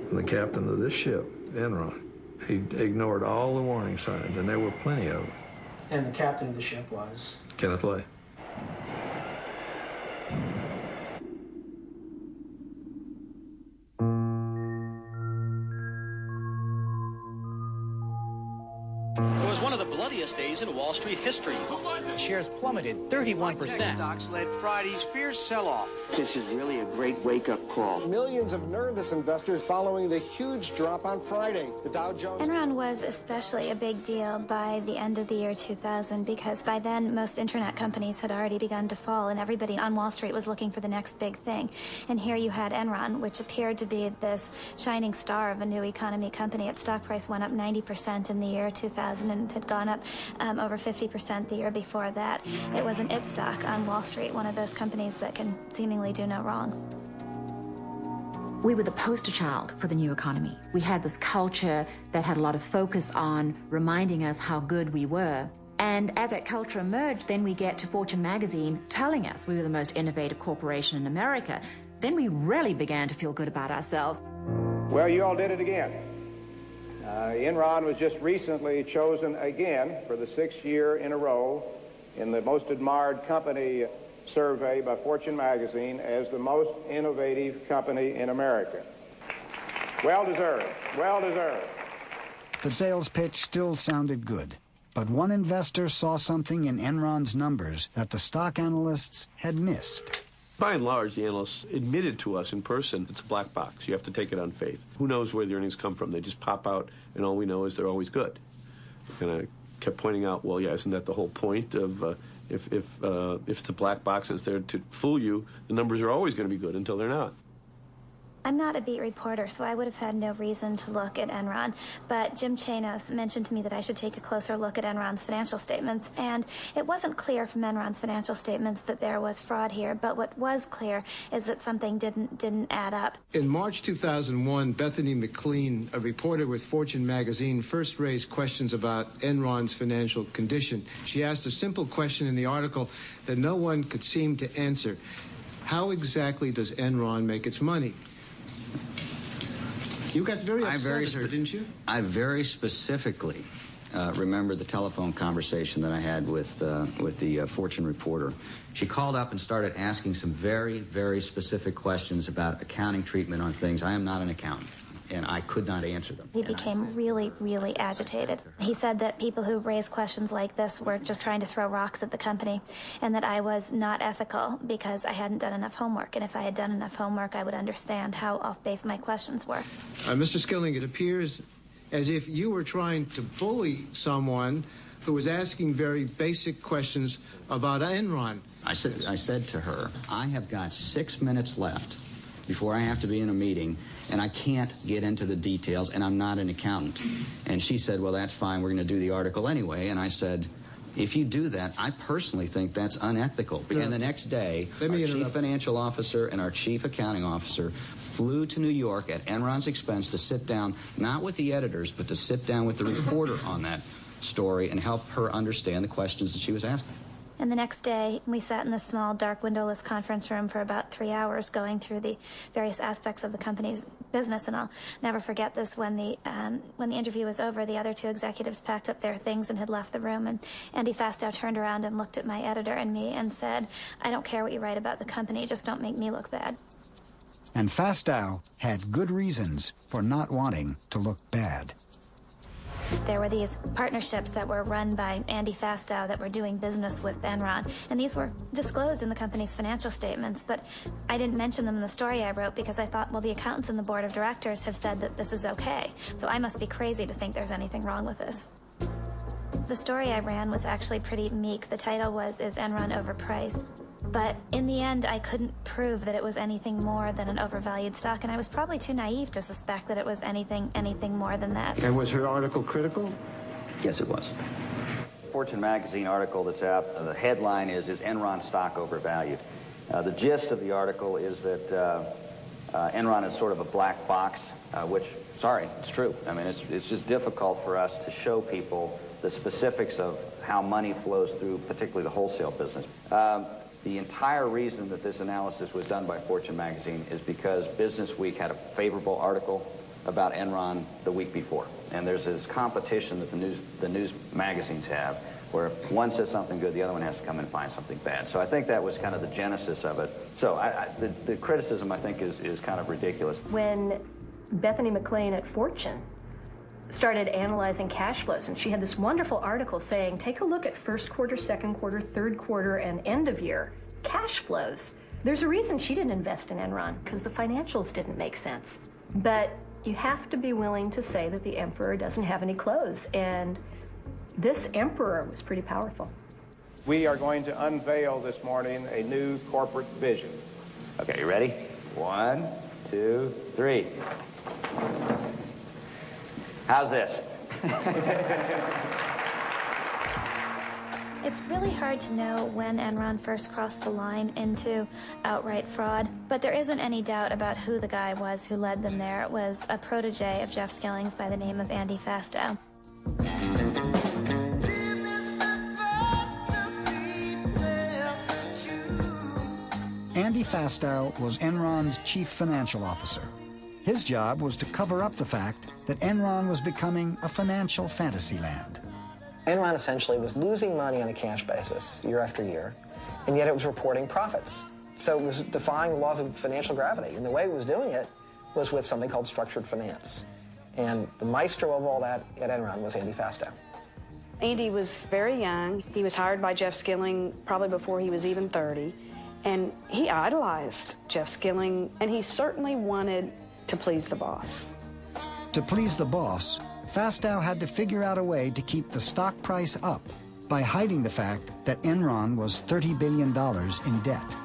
And the captain of this ship, Enron, he ignored all the warning signs, and there were plenty of them.
And the captain of the ship was?
Kenneth Lay.
It was one of the bloodiest days in Wall Street history.
Shares plummeted 31%.
Tech stocks led Friday's fierce sell-off.
This is really a great wake-up call.
Millions of nervous investors following the huge drop on Friday. The Dow Jones...
Enron was especially a big deal by the end of the year 2000 because by then most internet companies had already begun to fall and everybody on Wall Street was looking for the next big thing. And here you had Enron, which appeared to be this shining star of a new economy company. Its stock price went up 90% in the year 2000 and had gone up over 50% the year before that. It was an it stock on Wall Street, one of those companies that can seemingly do no wrong.
We were the poster child for the new economy. We had this culture that had a lot of focus on reminding us how good we were. And as that culture emerged, then we get to Fortune magazine telling us we were the most innovative corporation in America. Then we really began to feel good about ourselves.
Well, you all did it again. Enron was just recently chosen again for the 6th year in a row in the most admired company survey by Fortune magazine as the most innovative company in America. Well deserved. Well deserved.
The sales pitch still sounded good, but one investor saw something in Enron's numbers that the stock analysts had missed.
By and large, the analysts admitted to us in person it's a black box. You have to take it on faith. Who knows where the earnings come from? They just pop out, and all we know is they're always good. And I kept pointing out, well, yeah, isn't that the whole point of if it's a black box and it's there to fool you, the numbers are always going to be good until they're not.
I'm not a beat reporter, so I would have had no reason to look at Enron, but Jim Chanos mentioned to me that I should take a closer look at Enron's financial statements, and it wasn't clear from Enron's financial statements that there was fraud here, but what was clear is that something didn't add up.
In March 2001, Bethany McLean, a reporter with Fortune magazine, first raised questions about Enron's financial condition. She asked a simple question in the article that no one could seem to answer. How exactly does Enron make its money? You got very upset, didn't you?
I very specifically remember the telephone conversation that I had with the Fortune reporter. She called up and started asking some very, very specific questions about accounting treatment on things. I am not an accountant, and I could not answer them.
He became really, really agitated. He said that people who raised questions like this were just trying to throw rocks at the company, and that I was not ethical because I hadn't done enough homework. And if I had done enough homework, I would understand how off-base my questions were.
Mr. Skilling, it appears as if you were trying to bully someone who was asking very basic questions about Enron.
I said to her, I have got 6 minutes left before I have to be in a meeting, and I can't get into the details, and I'm not an accountant. And she said, well, that's fine, we're going to do the article anyway. And I said, if you do that, I personally think that's unethical. Yeah. And the next day, our chief financial officer and our chief accounting officer flew to New York at Enron's expense to sit down, not with the editors, but to sit down with the reporter on that story and help her understand the questions that she was asking.
And the next day, we sat in the small, dark, windowless conference room for about 3 hours going through the various aspects of the company's business. And I'll never forget this. When the interview was over, the other two executives packed up their things and had left the room. And Andy Fastow turned around and looked at my editor and me and said, I don't care what you write about the company, just don't make me look bad.
And Fastow had good reasons for not wanting to look bad.
There were these partnerships that were run by Andy Fastow that were doing business with Enron, and these were disclosed in the company's financial statements, but I didn't mention them in the story I wrote because I thought, well, the accountants and the board of directors have said that this is okay, so I must be crazy to think there's anything wrong with this. The story I ran was actually pretty meek. The title was, "Is Enron Overpriced?" But in the end, I couldn't prove that it was anything more than an overvalued stock, and I was probably too naive to suspect that it was anything more than that.
And was her article critical?
Yes, it was. Fortune magazine article that's out, the headline is Enron stock overvalued? The gist of the article is that Enron is sort of a black box, which, sorry, it's true. I mean, it's just difficult for us to show people the specifics of how money flows through, particularly the wholesale business. The entire reason that this analysis was done by Fortune magazine is because Business Week had a favorable article about Enron the week before. And there's this competition that the news magazines have, where if one says something good, the other one has to come and find something bad. So I think that was kind of the genesis of it. So the criticism, I think, is kind of ridiculous.
When Bethany McLean at Fortune started analyzing cash flows, and she had this wonderful article saying, take a look at first quarter, second quarter, third quarter, and end of year cash flows. There's a reason she didn't invest in Enron, because the financials didn't make sense. But you have to be willing to say that the emperor doesn't have any clothes, and this emperor was pretty powerful.
We are going to unveil this morning a new corporate vision.
Okay, you ready? 1, 2, 3. How's this?
It's really hard to know when Enron first crossed the line into outright fraud, but there isn't any doubt about who the guy was who led them there. It was a protege of Jeff Skilling's by the name of Andy Fastow.
Andy Fastow was Enron's chief financial officer. His job was to cover up the fact that Enron was becoming a financial fantasy land.
Enron essentially was losing money on a cash basis year after year, and yet it was reporting profits. So it was defying the laws of financial gravity, and the way it was doing it was with something called structured finance. And the maestro of all that at Enron was Andy Fastow.
Andy was very young. He was hired by Jeff Skilling probably before he was even 30, and he idolized Jeff Skilling, and he certainly wanted to please the boss.
To please the boss, Fastow had to figure out a way to keep the stock price up by hiding the fact that Enron was $30 billion in debt.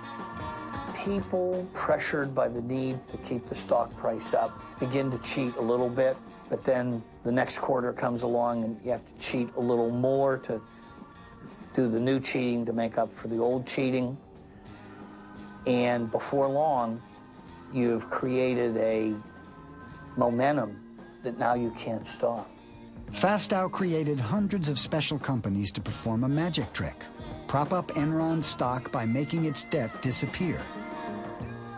People pressured by the need to keep the stock price up begin to cheat a little bit, but then the next quarter comes along and you have to cheat a little more to do the new cheating to make up for the old cheating. And before long, you've created a momentum that now you can't stop.
Fastow created hundreds of special companies to perform a magic trick, prop up Enron's stock by making its debt disappear.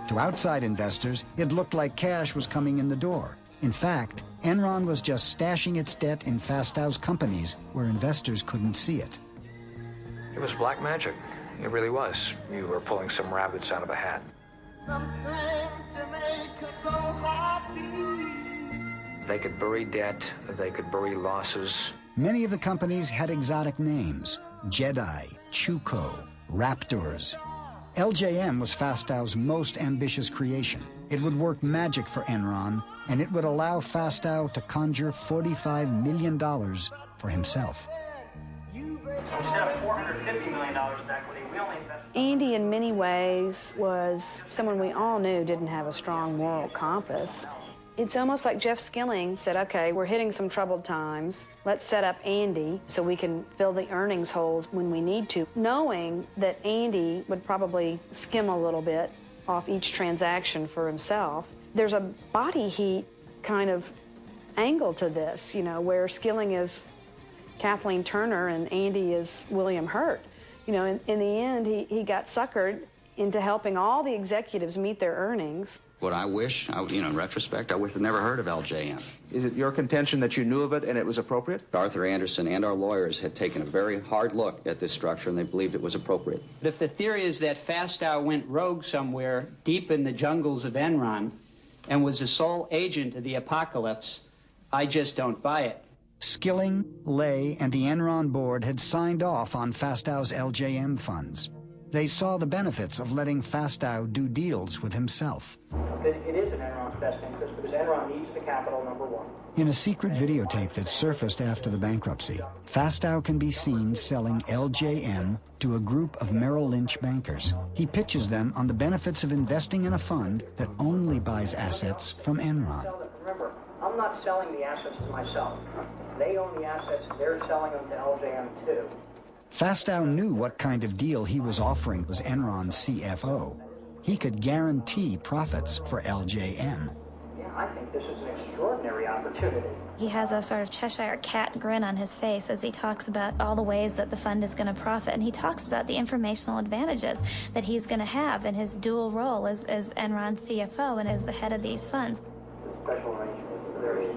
To outside investors, it looked like cash was coming in the door. In fact, Enron was just stashing its debt in Fastow's companies where investors couldn't see it.
It was black magic. It really was. You were pulling some rabbits out of a hat. They could bury debt, they could bury losses.
Many of the companies had exotic names: Jedi, Chuko, Raptors. LJM was Fastow's most ambitious creation. It would work magic for Enron, and it would allow Fastow to conjure $45 million for himself.
Instead of $450 million in equity, we only invested.
Andy, in many ways, was someone we all knew didn't have a strong moral compass. It's almost like Jeff Skilling said, okay, we're hitting some troubled times. Let's set up Andy so we can fill the earnings holes when we need to, knowing that Andy would probably skim a little bit off each transaction for himself. There's a body heat kind of angle to this, you know, where Skilling is Kathleen Turner and Andy is William Hurt. You know, in the end, he got suckered into helping all the executives meet their earnings,
What I wish, in retrospect, I wish I'd never heard of LJM.
Is it your contention that you knew of it and it was appropriate?
Arthur Anderson and our lawyers had taken a very hard look at this structure, and they believed it was appropriate.
But if the theory is that Fastow went rogue somewhere deep in the jungles of Enron and was the sole agent of the apocalypse, I just don't buy it.
Skilling, Lay, and the Enron board had signed off on Fastow's LJM funds. They saw the benefits of letting Fastow do deals with himself.
It is in Enron's best interest because Enron needs the capital, number one.
In a secret videotape that surfaced after the bankruptcy, Fastow can be seen selling LJM to a group of Merrill Lynch bankers. He pitches them on the benefits of investing in a fund that only buys assets from Enron.
Remember, I'm not selling the assets to myself. They own the assets, they're selling them to LJM too.
Fastow knew what kind of deal he was offering was Enron's CFO. He could guarantee profits for LJM.
Yeah, I think this is an extraordinary opportunity.
He has a sort of Cheshire cat grin on his face as he talks about all the ways that the fund is going to profit, and he talks about the informational advantages that he's going to have in his dual role as Enron's CFO and as the head of these funds.
Special arrangement. There is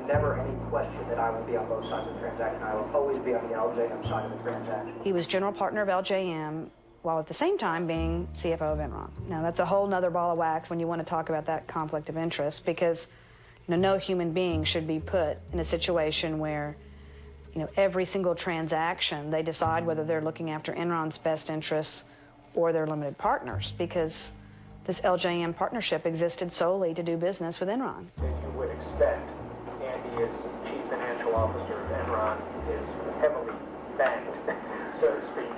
never any question that I will be on both sides of the transaction. I will always be on the LJM side of the transaction.
He was general partner of LJM while at the same time being CFO of Enron. Now, that's a whole nother ball of wax when you want to talk about that conflict of interest, because no human being should be put in a situation where every single transaction they decide whether they're looking after Enron's best interests or their limited partners, because this LJM partnership existed solely to do business with Enron.
As you would expect, Andy is chief financial officer of Enron, is heavily banked, so to speak.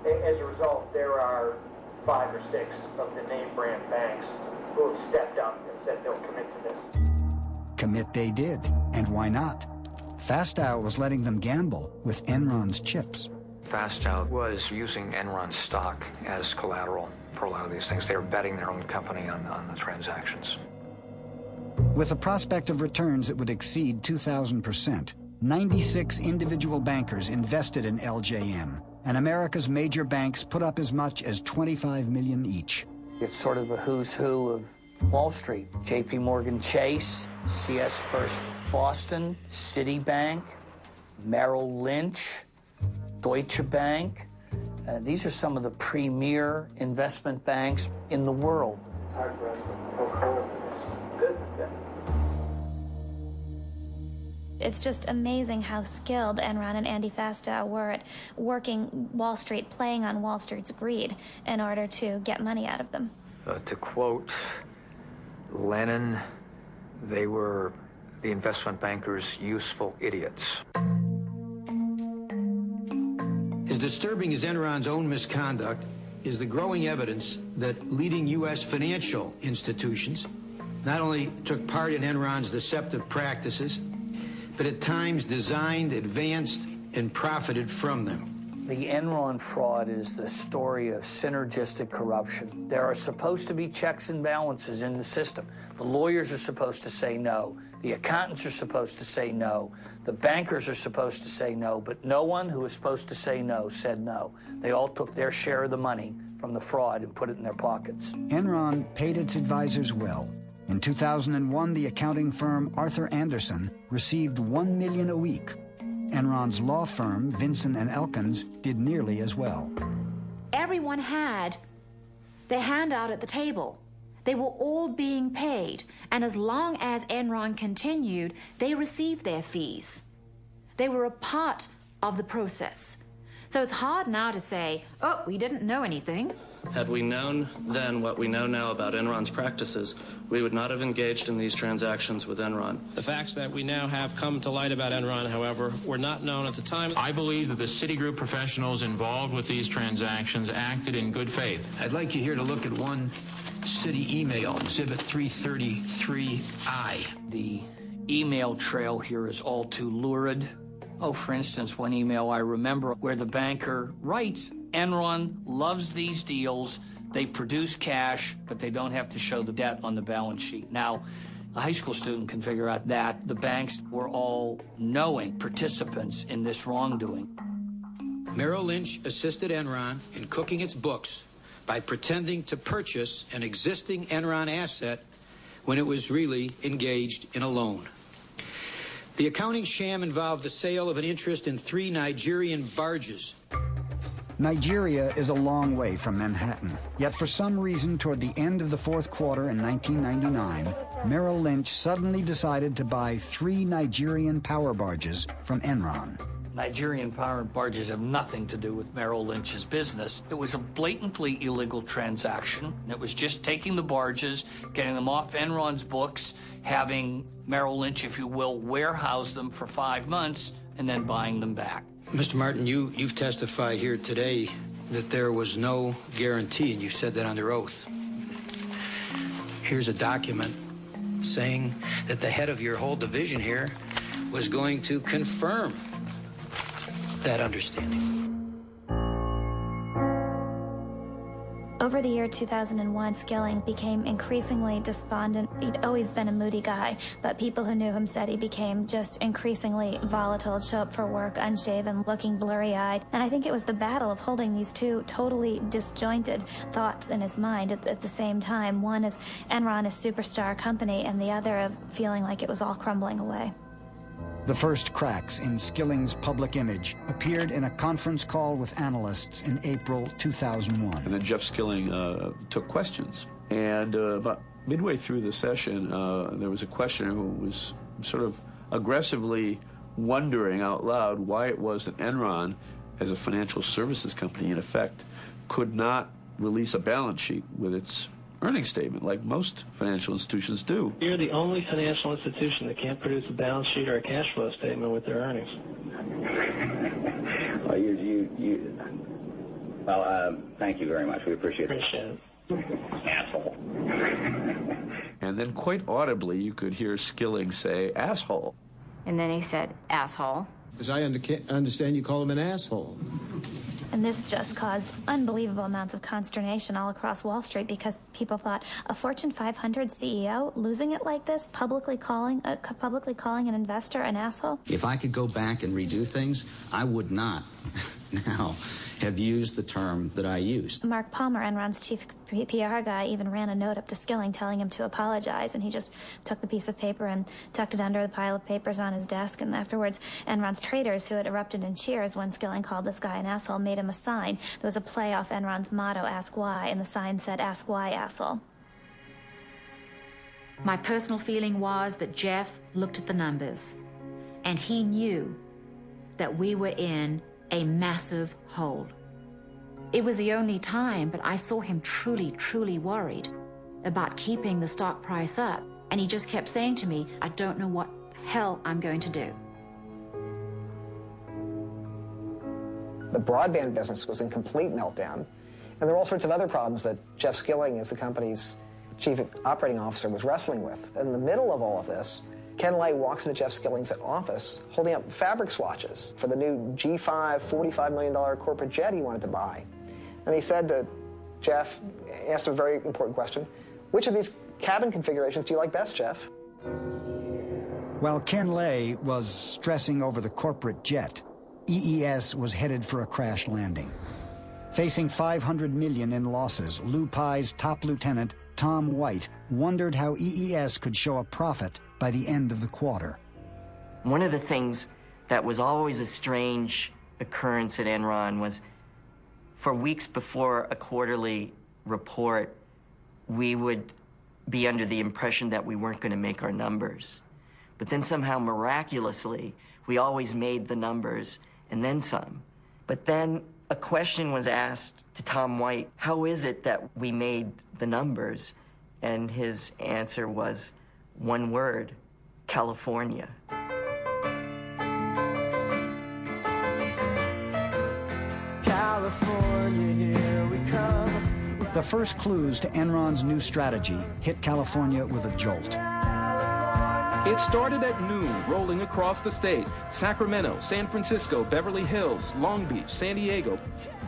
And as a result, there are 5 or 6 of the name brand banks who have stepped up and said they'll commit to this.
Commit they did, and why not? Fastow was letting them gamble with Enron's chips.
Fastow was using Enron stock as collateral for a lot of these things. They were betting their own company on the transactions.
With a prospect of returns that would exceed 2,000%, 96 individual bankers invested in LJM, and America's major banks put up as much as $25 million each.
It's sort of a who's who of Wall Street. J.P. Morgan Chase, CS First Boston, Citibank, Merrill Lynch, Deutsche Bank. These are some of the premier investment banks in the world.
It's hard for us to poke holes in this business.
It's just amazing how skilled Enron and Andy Fastow were at working Wall Street, playing on Wall Street's greed in order to get money out of them.
To quote Lenin, they were the investment bankers' useful idiots.
As disturbing as Enron's own misconduct is the growing evidence that leading U.S. financial institutions not only took part in Enron's deceptive practices, but at times designed, advanced, and profited from them.
The Enron fraud is the story of synergistic corruption. There are supposed to be checks and balances in the system. The lawyers are supposed to say no. The accountants are supposed to say no. The bankers are supposed to say no, but no one who was supposed to say no said no. They all took their share of the money from the fraud and put it in their pockets.
Enron paid its advisors well. In 2001, the accounting firm Arthur Anderson received $1 million a week. Enron's law firm, Vinson & Elkins, did nearly as well.
Everyone had their hand out at the table. They were all being paid, and as long as Enron continued, they received their fees. They were a part of the process. So it's hard now to say, oh, we didn't know anything.
Had we known then what we know now about Enron's practices, we would not have engaged in these transactions with Enron.
The facts that we now have come to light about Enron, however, were not known at the time.
I believe that the Citigroup professionals involved with these transactions acted in good faith.
I'd like you here to look at one Citi email, Exhibit 333I.
The email trail here is all too lurid. Oh, for instance, one email I remember where the banker writes, Enron loves these deals. They produce cash, but they don't have to show the debt on the balance sheet. Now, a high school student can figure out that the banks were all knowing participants in this wrongdoing.
Merrill Lynch assisted Enron in cooking its books by pretending to purchase an existing Enron asset when it was really engaged in a loan. The accounting sham involved the sale of an interest in 3 Nigerian barges.
Nigeria is a long way from Manhattan, yet for some reason toward the end of the fourth quarter in 1999, Merrill Lynch suddenly decided to buy 3 Nigerian power barges from Enron.
Nigerian power barges have nothing to do with Merrill Lynch's business. It was a blatantly illegal transaction. It was just taking the barges, getting them off Enron's books, having Merrill Lynch, if you will, warehouse them for 5 months, and then buying them back.
Mr. Martin, you've testified here today that there was no guarantee, and you said that under oath. Here's a document saying that the head of your whole division here was going to confirm that understanding.
Over the year 2001, Skilling became increasingly despondent. He'd always been a moody guy, but people who knew him said he became just increasingly volatile, show up for work unshaven, looking blurry-eyed. And I think it was the battle of holding these two totally disjointed thoughts in his mind at the same time. One is Enron, a superstar company, and the other of feeling like it was all crumbling away.
The first cracks in Skilling's public image appeared in a conference call with analysts in April 2001.
And then Jeff Skilling took questions. And about midway through the session, there was a questioner who was sort of aggressively wondering out loud why it was that Enron, as a financial services company, in effect, could not release a balance sheet with its earnings statement like most financial institutions do.
You're the only financial institution that can't produce a balance sheet or a cash flow statement with their earnings.
Well, thank you very much. We appreciate it.
Appreciate it.
Asshole.
And then quite audibly, you could hear Skilling say, asshole.
And then he said, asshole.
As I understand, you call him an asshole.
And this just caused unbelievable amounts of consternation all across Wall Street because people thought a Fortune 500 CEO losing it like this, publicly calling an investor an asshole.
If I could go back and redo things, I would not now have used the term that I used.
Mark Palmer, Enron's chief PR guy, even ran a note up to Skilling telling him to apologize, and he just took the piece of paper and tucked it under the pile of papers on his desk. And afterwards, Enron's traders, who had erupted in cheers when Skilling called this guy an asshole, made him a sign. There was a play off Enron's motto, Ask Why, and the sign said, Ask Why, asshole.
My personal feeling was that Jeff looked at the numbers, and he knew that we were in a massive hole. It was the only time, but I saw him truly, truly worried about keeping the stock price up. And he just kept saying to me, I don't know what hell I'm going to do.
The broadband business was in complete meltdown. And there were all sorts of other problems that Jeff Skilling, as the company's chief operating officer, was wrestling with. In the middle of all of this, Ken Lay walks into Jeff Skilling's office holding up fabric swatches for the new G5 $45 million corporate jet he wanted to buy. And he said to Jeff, asked a very important question, which of these cabin configurations do you like best, Jeff?
While Ken Lay was stressing over the corporate jet, EES was headed for a crash landing. Facing $500 million in losses, Lou Pye's top lieutenant, Tom White, wondered how EES could show a profit by the end of the quarter.
One of the things that was always a strange occurrence at Enron was for weeks before a quarterly report, we would be under the impression that we weren't going to make our numbers. But then somehow miraculously, we always made the numbers and then some. But then a question was asked to Tom White, how is it that we made the numbers? And his answer was one word, California.
California, here we come.
The first clues to Enron's new strategy hit California with a jolt.
It started at noon, rolling across the state. Sacramento, San Francisco, Beverly Hills, Long Beach, San Diego.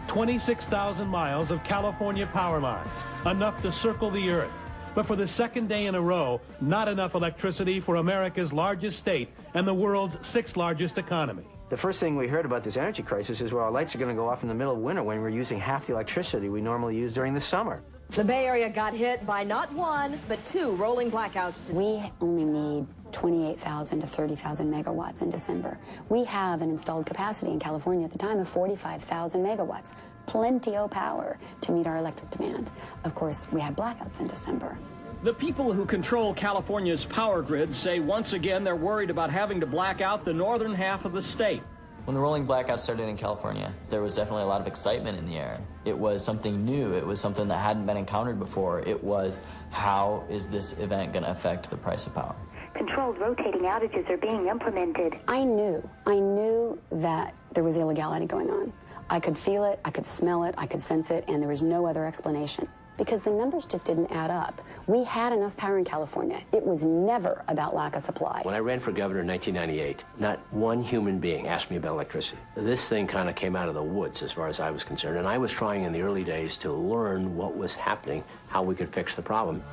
26,000 miles of California power lines, enough to circle the earth. But for the second day in a row, not enough electricity for America's largest state and the world's 6th largest economy.
The first thing we heard about this energy crisis is, well, our lights are going to go off in the middle of winter when we're using half the electricity we normally use during the summer.
The Bay Area got hit by not one, but 2 rolling blackouts.
We only need 28,000 to 30,000 megawatts in December. We have an installed capacity in California at the time of 45,000 megawatts. Plenty of power to meet our electric demand. Of course, we had blackouts in December.
The people who control California's power grid say once again they're worried about having to black out the northern half of the state.
When the rolling blackouts started in California, there was definitely a lot of excitement in the air. It was something new. It was something that hadn't been encountered before. It was, how is this event going to affect the price of power?
Controlled rotating outages are being implemented. I knew that there was illegality going on. I could feel it, I could smell it, I could sense it, and there was no other explanation. Because the numbers just didn't add up. We had enough power in California. It was never about lack of supply.
When I ran for governor in 1998, not one human being asked me about electricity. This thing kind of came out of the woods as far as I was concerned, and I was trying in the early days to learn what was happening, how we could fix the problem.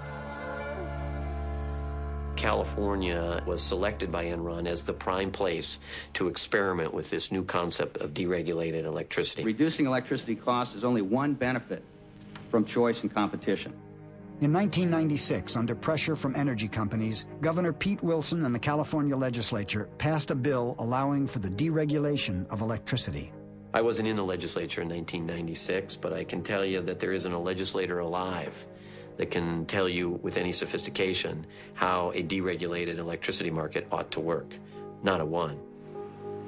California was selected by Enron as the prime place to experiment with this new concept of deregulated electricity.
Reducing electricity costs is only one benefit from choice and competition.
In 1996, under pressure from energy companies, Governor Pete Wilson and the California legislature passed a bill allowing for the deregulation of electricity.
I wasn't in the legislature in 1996, but I can tell you that there isn't a legislator alive that can tell you with any sophistication how a deregulated electricity market ought to work. Not a one.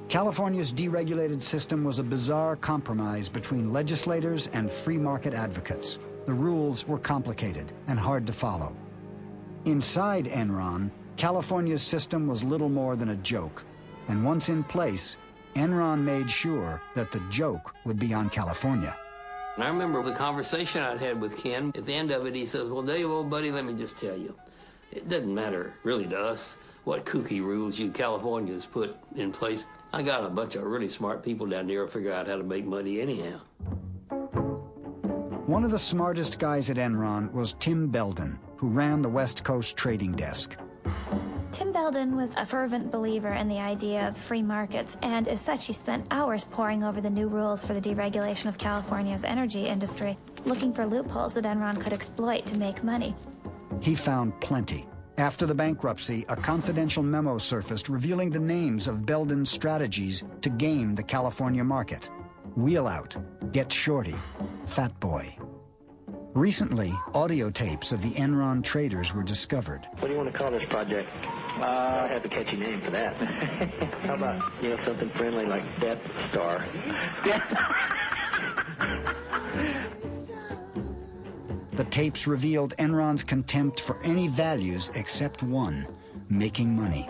California's deregulated system was a bizarre compromise between legislators and free market advocates. The rules were complicated and hard to follow. Inside Enron, California's system was little more than a joke. And once in place, Enron made sure that the joke would be on California.
And I remember the conversation I'd had with Ken. At the end of it, he says, well, Dave, old buddy, let me just tell you, it doesn't matter really to us what kooky rules you Californians put in place. I got a bunch of really smart people down there who figure out how to make money anyhow.
One of the smartest guys at Enron was Tim Belden, who ran the West Coast trading desk.
Tim Belden was a fervent believer in the idea of free markets, and as such, he spent hours poring over the new rules for the deregulation of California's energy industry, looking for loopholes that Enron could exploit to make money.
He found plenty. After the bankruptcy, a confidential memo surfaced revealing the names of Belden's strategies to game the California market. Wheel out, get shorty, fat boy. Recently, audio tapes of the Enron traders were discovered.
What do you want to call this project? I have a catchy name for that. How about, something friendly like Death Star?
The tapes revealed Enron's contempt for any values except one, making money.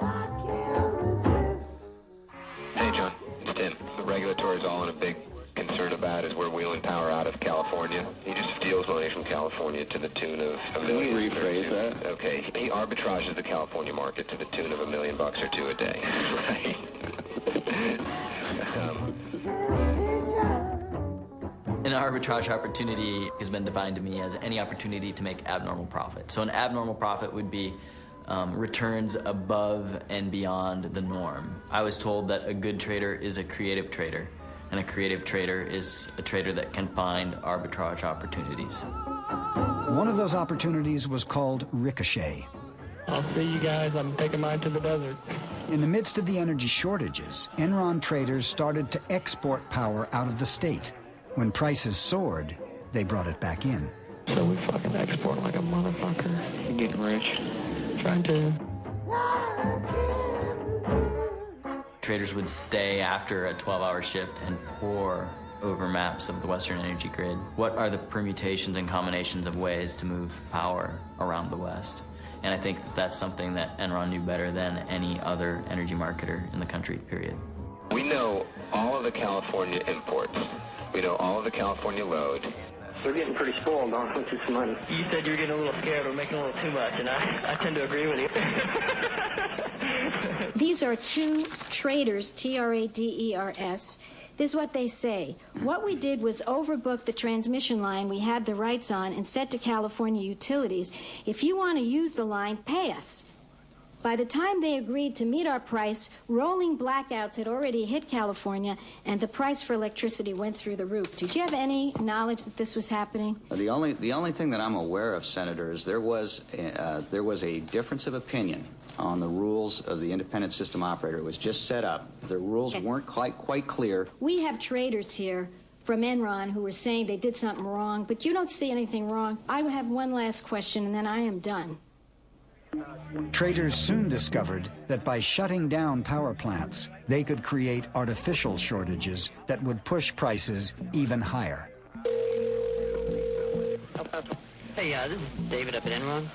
Hey, John, it's Tim. The regulatory is all in a big concern about is we're wheeling power out of California. He just steals money from California to the tune of $1 million. Can you rephrase that? Okay. He arbitrages the California market to the tune of $1 million or $2 a day.
An arbitrage opportunity has been defined to me as any opportunity to make abnormal profit. So an abnormal profit would be returns above and beyond the norm. I was told that a good trader is a creative trader, and a creative trader is a trader that can find arbitrage opportunities.
One of those opportunities was called Ricochet.
I'll see you guys. I'm taking mine to the desert.
In the midst of the energy shortages, Enron traders started to export power out of the state. When prices soared, they brought it back in.
So we fucking export like a motherfucker. You're getting rich. Trying to.
Traders would stay after a 12-hour shift and pore over maps of the Western energy grid. What are the permutations and combinations of ways to move power around the West? And I think that that's something that Enron knew better than any other energy marketer in the country, period.
We know all of the California imports. We know all of the California load.
We're getting pretty spoiled on with this money. You said you were getting a little scared. We're making a little too much, and I tend to agree with you.
These are two traders, Traders. This is what they say. What we did was overbook the transmission line we had the rights on and said to California utilities, if you want to use the line, pay us. By the time they agreed to meet our price, rolling blackouts had already hit California, and the price for electricity went through the roof. Did you have any knowledge that this was happening?
The only thing that I'm aware of, Senators, there was a difference of opinion on the rules of the independent system operator. It was just set up. The rules weren't quite clear.
We have traders here from Enron who were saying they did something wrong, but you don't see anything wrong. I have one last question, and then I am done.
Traders soon discovered that by shutting down power plants, they could create artificial shortages that would push prices even higher.
Hey, this is David up at Enron.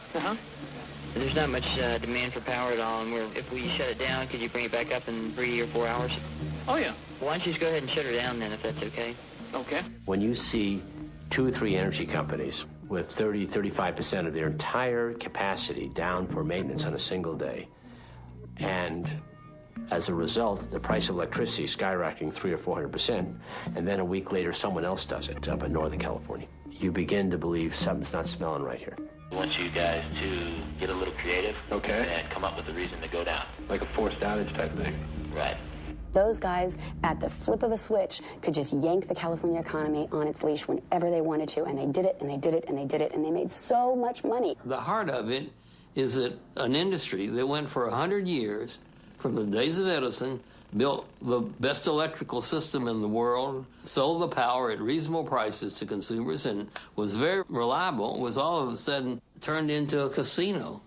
There's not much demand for power at all, and if we shut it down, could you bring it back up in 3 or 4 hours?
Oh, yeah.
Why don't you just go ahead and shut her down then, if that's okay?
Okay.
When you see 2 or 3 energy companies with 30, 35% of their entire capacity down for maintenance on a single day, and as a result, the price of electricity skyrocketing 300 or 400%, and then a week later someone else does it up in Northern California, you begin to believe something's not smelling right here.
I want you guys to get a little creative, and come up with a reason to go down.
Like a forced outage type thing.
Right.
Those guys, at the flip of a switch, could just yank the California economy on its leash whenever they wanted to, and they did it, and they did it, and they did it, and they made so much money.
The heart of it is that an industry that went for 100 years, from the days of Edison, built the best electrical system in the world, sold the power at reasonable prices to consumers, and was very reliable, was all of a sudden turned into a casino.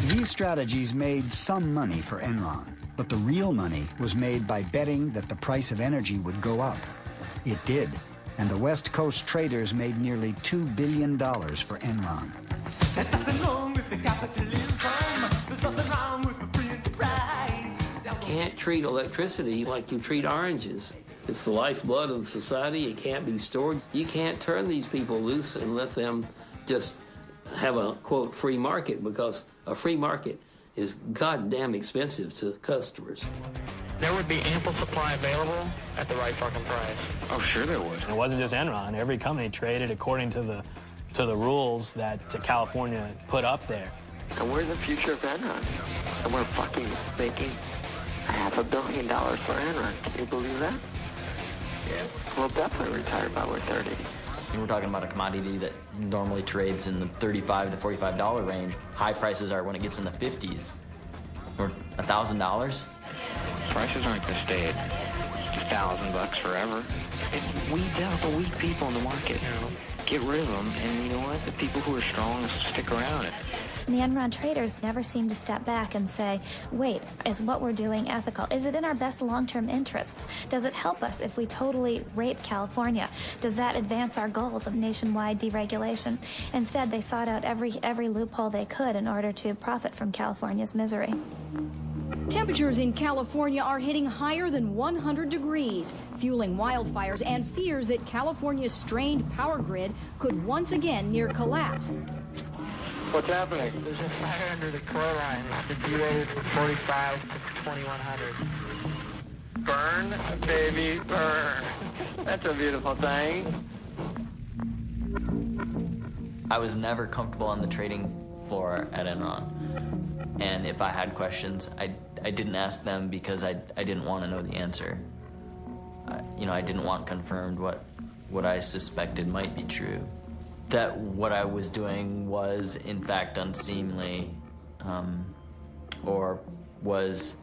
These strategies made some money for Enron, but the real money was made by betting that the price of energy would go up. It did, and the West Coast traders made nearly $2 billion for Enron.
There's nothing wrong with the capitalism. There's nothing wrong with the free enterprise.
You can't treat electricity like you treat oranges. It's the lifeblood of society. It can't be stored. You can't turn these people loose and let them just have a, quote, free market, because a free market is goddamn expensive to customers.
There would be ample supply available at the right fucking price.
Oh, sure there would. It wasn't just Enron. Every company traded according to the rules that California put up there.
And where's the future of Enron? And we're fucking making $500 million for Enron. Can you believe that? Yeah. We'll definitely retire by we're 30.
We're talking about a commodity that normally trades in the $35 to $45 range. High prices are when it gets in the 50s or $1,000.
Prices aren't going to stay at $1,000 forever. It weeds out the weak people in the market. Get rid of them, and you know what? The people who are strong will stick around.
The Enron traders never seem to step back and say, wait, is what we're doing ethical? Is it in our best long-term interests? Does it help us if we totally rape California? Does that advance our goals of nationwide deregulation? Instead, they sought out every loophole they could in order to profit from California's misery.
Temperatures in California are hitting higher than 100 degrees, fueling wildfires and fears that California's strained power grid could once again near collapse.
What's happening? There's a fire under the core line. It's derated from 45 to 2100. Burn, baby, burn. That's a beautiful thing.
I was never comfortable on the trading floor at Enron. And if I had questions, I didn't ask them because I didn't want to know the answer. I didn't want confirmed what I suspected might be true. That what I was doing was in fact unseemly, or was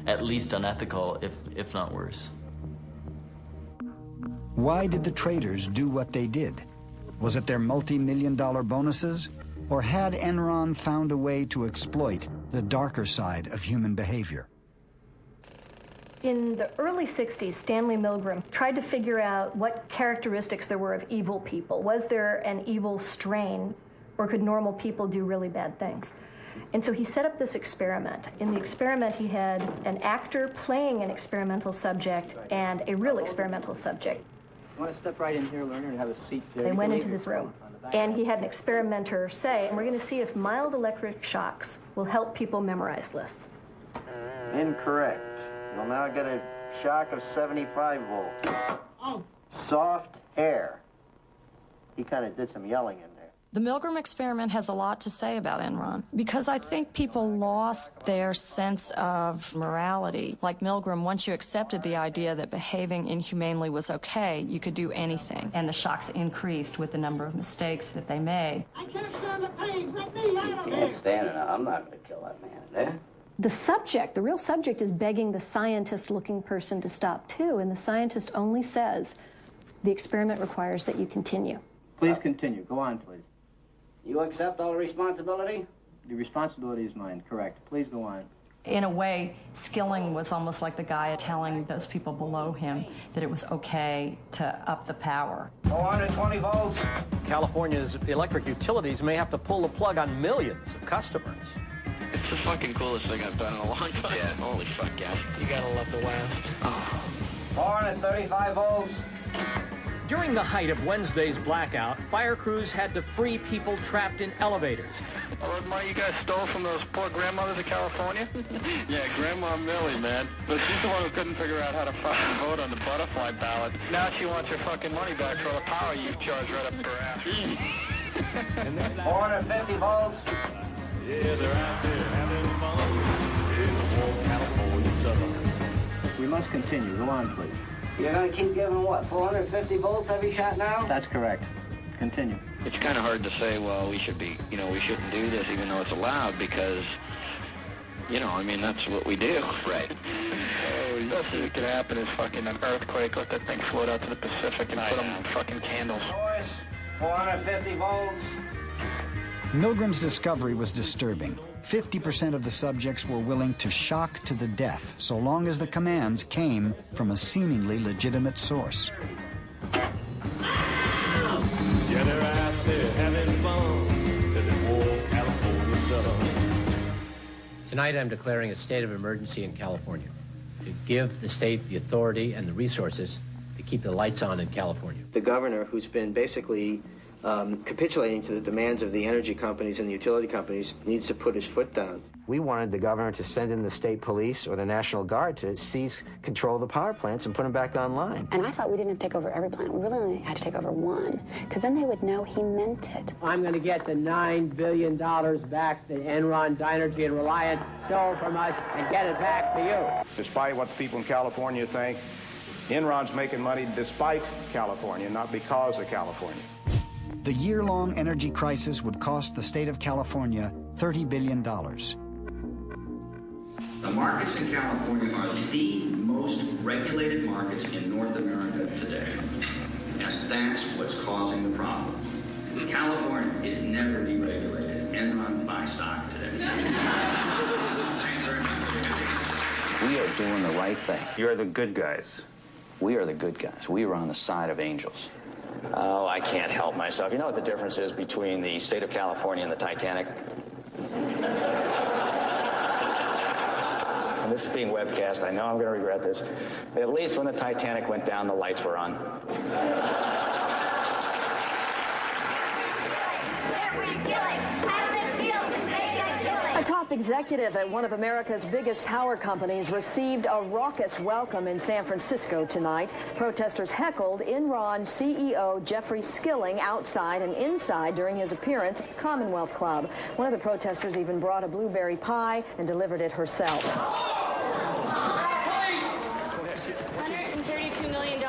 at least unethical, if not worse.
Why did the traders do what they did? Was it their multi-million-dollar bonuses? Or had Enron found a way to exploit the darker side of human behavior?
In the early 60s, Stanley Milgram tried to figure out what characteristics there were of evil people. Was there an evil strain, or could normal people do really bad things? And so he set up this experiment. In the experiment, he had an actor playing an experimental subject and a real experimental subject.
You want to step right in here, learner, and have a seat there?
They went into this room, and he had an experimenter say, and we're going to see if mild electric shocks will help people memorize lists.
Incorrect. You'll now get a shock of 75 volts. Oh. Soft hair. He kind of did some yelling in there.
The Milgram experiment has a lot to say about Enron, because I think people lost their sense of morality. Like Milgram, once you accepted the idea that behaving inhumanely was okay, you could do anything. And the shocks increased with the number of mistakes that they made.
I can't stand the pain. Let me out of here.
Can't stand it. I'm not going to kill that man there.
The subject, the real subject, is begging the scientist-looking person to stop too, and the scientist only says, the experiment requires that you continue.
Please continue. Go on, please.
You accept all the responsibility?
The responsibility is mine, correct. Please go on.
In a way, Skilling was almost like the guy telling those people below him that it was okay to up the power.
420 volts.
California's electric utilities may have to pull the plug on millions of customers.
It's the fucking coolest thing I've done in a long time. Yeah. Holy fuck, yeah. You gotta love the West. Oh.
435 volts.
During the height of Wednesday's blackout, fire crews had to free people trapped in elevators.
Oh, the money you guys stole from those poor grandmothers of California? Yeah, Grandma Millie, man. But she's the one who couldn't figure out how to fucking vote on the butterfly ballot. Now she wants her fucking money back for all the power you charged right up her ass.
450 volts.
Yeah, they're out there having fun in the warm California southern.
We must continue. Go on, please.
You're going to keep giving, what, 450 volts every shot now?
That's correct. Continue.
It's kind of hard to say, well, we should be, we shouldn't do this even though it's allowed because, I mean, that's what we do. Right. The best thing that could happen is fucking an earthquake, let that thing float out to the Pacific and put them fucking candles.
450 volts.
Milgram's discovery was disturbing. 50% of the subjects were willing to shock to the death, so long as the commands came from a seemingly legitimate source.
Yeah, they're out there having fun in the warm California southern.
Tonight I'm declaring a state of emergency in California to give the state the authority and the resources to keep the lights on in California.
The governor, who's been basically capitulating to the demands of the energy companies and the utility companies, needs to put his foot down. We wanted the governor to send in the state police or the National Guard to seize control of the power plants and put them back online.
And I thought we didn't have to take over every plant. We really only had to take over one, because then they would know he meant it.
I'm going to get the $9 billion back that Enron, Dynergy, and Reliant stole from us and get it back to you.
Despite what the people in California think, Enron's making money despite California, not because of California.
The year-long energy crisis would cost the state of California $30 billion.
The markets in California are the most regulated markets in North America today. And that's what's causing the problem. California is never deregulated. Enron buy stock today. We are doing the right thing.
You're the good guys.
We are the good guys. We are on the side of angels. Oh, I can't help myself. You know what the difference is between the state of California and the Titanic? And this is being webcast. I know I'm going to regret this. At least when the Titanic went down, the lights were on.
A top executive at one of America's biggest power companies received a raucous welcome in San Francisco tonight. Protesters heckled Enron CEO Jeffrey Skilling outside and inside during his appearance at the Commonwealth Club. One of the protesters even brought a blueberry pie and delivered it herself.
$132 million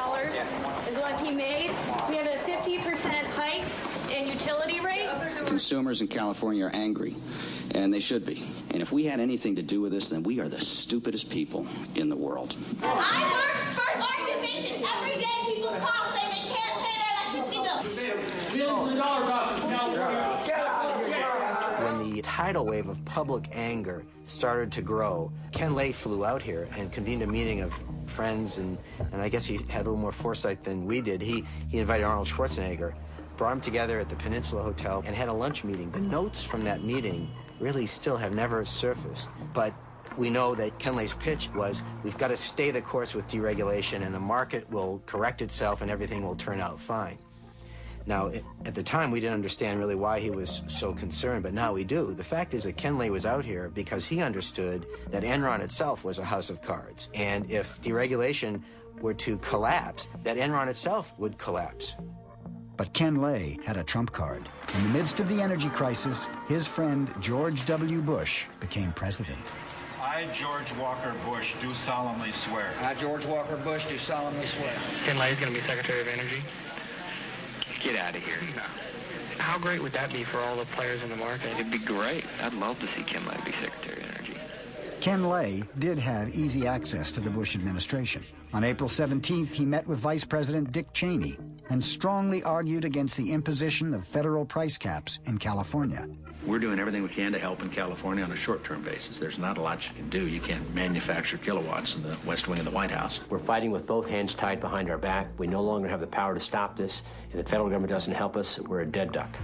is what he made. We have a 50% hike in utility rates.
Consumers in California are angry, and they should be. And if we had anything to do with this, then we are the stupidest people in the world.
I work for an organization. Every day people call saying they can't pay their electricity bill.
When the tidal wave of public anger started to grow, Ken Lay flew out here and convened a meeting of friends, and I guess he had a little more foresight than we did. He invited Arnold Schwarzenegger, brought them together at the Peninsula Hotel, and had a lunch meeting. The notes from that meeting really still have never surfaced, but we know that Ken Lay's pitch was, we've got to stay the course with deregulation, and the market will correct itself and everything will turn out fine. Now, at the time, we didn't understand really why he was so concerned, but now we do. The fact is that Ken Lay was out here because he understood that Enron itself was a house of cards, and if deregulation were to collapse, that Enron itself would collapse.
But Ken Lay had a trump card. In the midst of the energy crisis, his friend George W. Bush became president.
I, George Walker Bush, do solemnly swear.
I, George Walker Bush, do solemnly swear.
Ken Lay's going to be Secretary of Energy? Get out of here. No. How great would that be for all the players in the market? It'd be great. I'd love to see Ken Lay be Secretary of Energy.
Ken Lay did have easy access to the Bush administration. On April 17th, he met with Vice President Dick Cheney and strongly argued against the imposition of federal price caps in California.
We're doing everything we can to help in California on a short-term basis. There's not a lot you can do. You can't manufacture kilowatts in the West Wing of the White House.
We're fighting with both hands tied behind our back. We no longer have the power to stop this. If the federal government doesn't help us, we're a dead duck.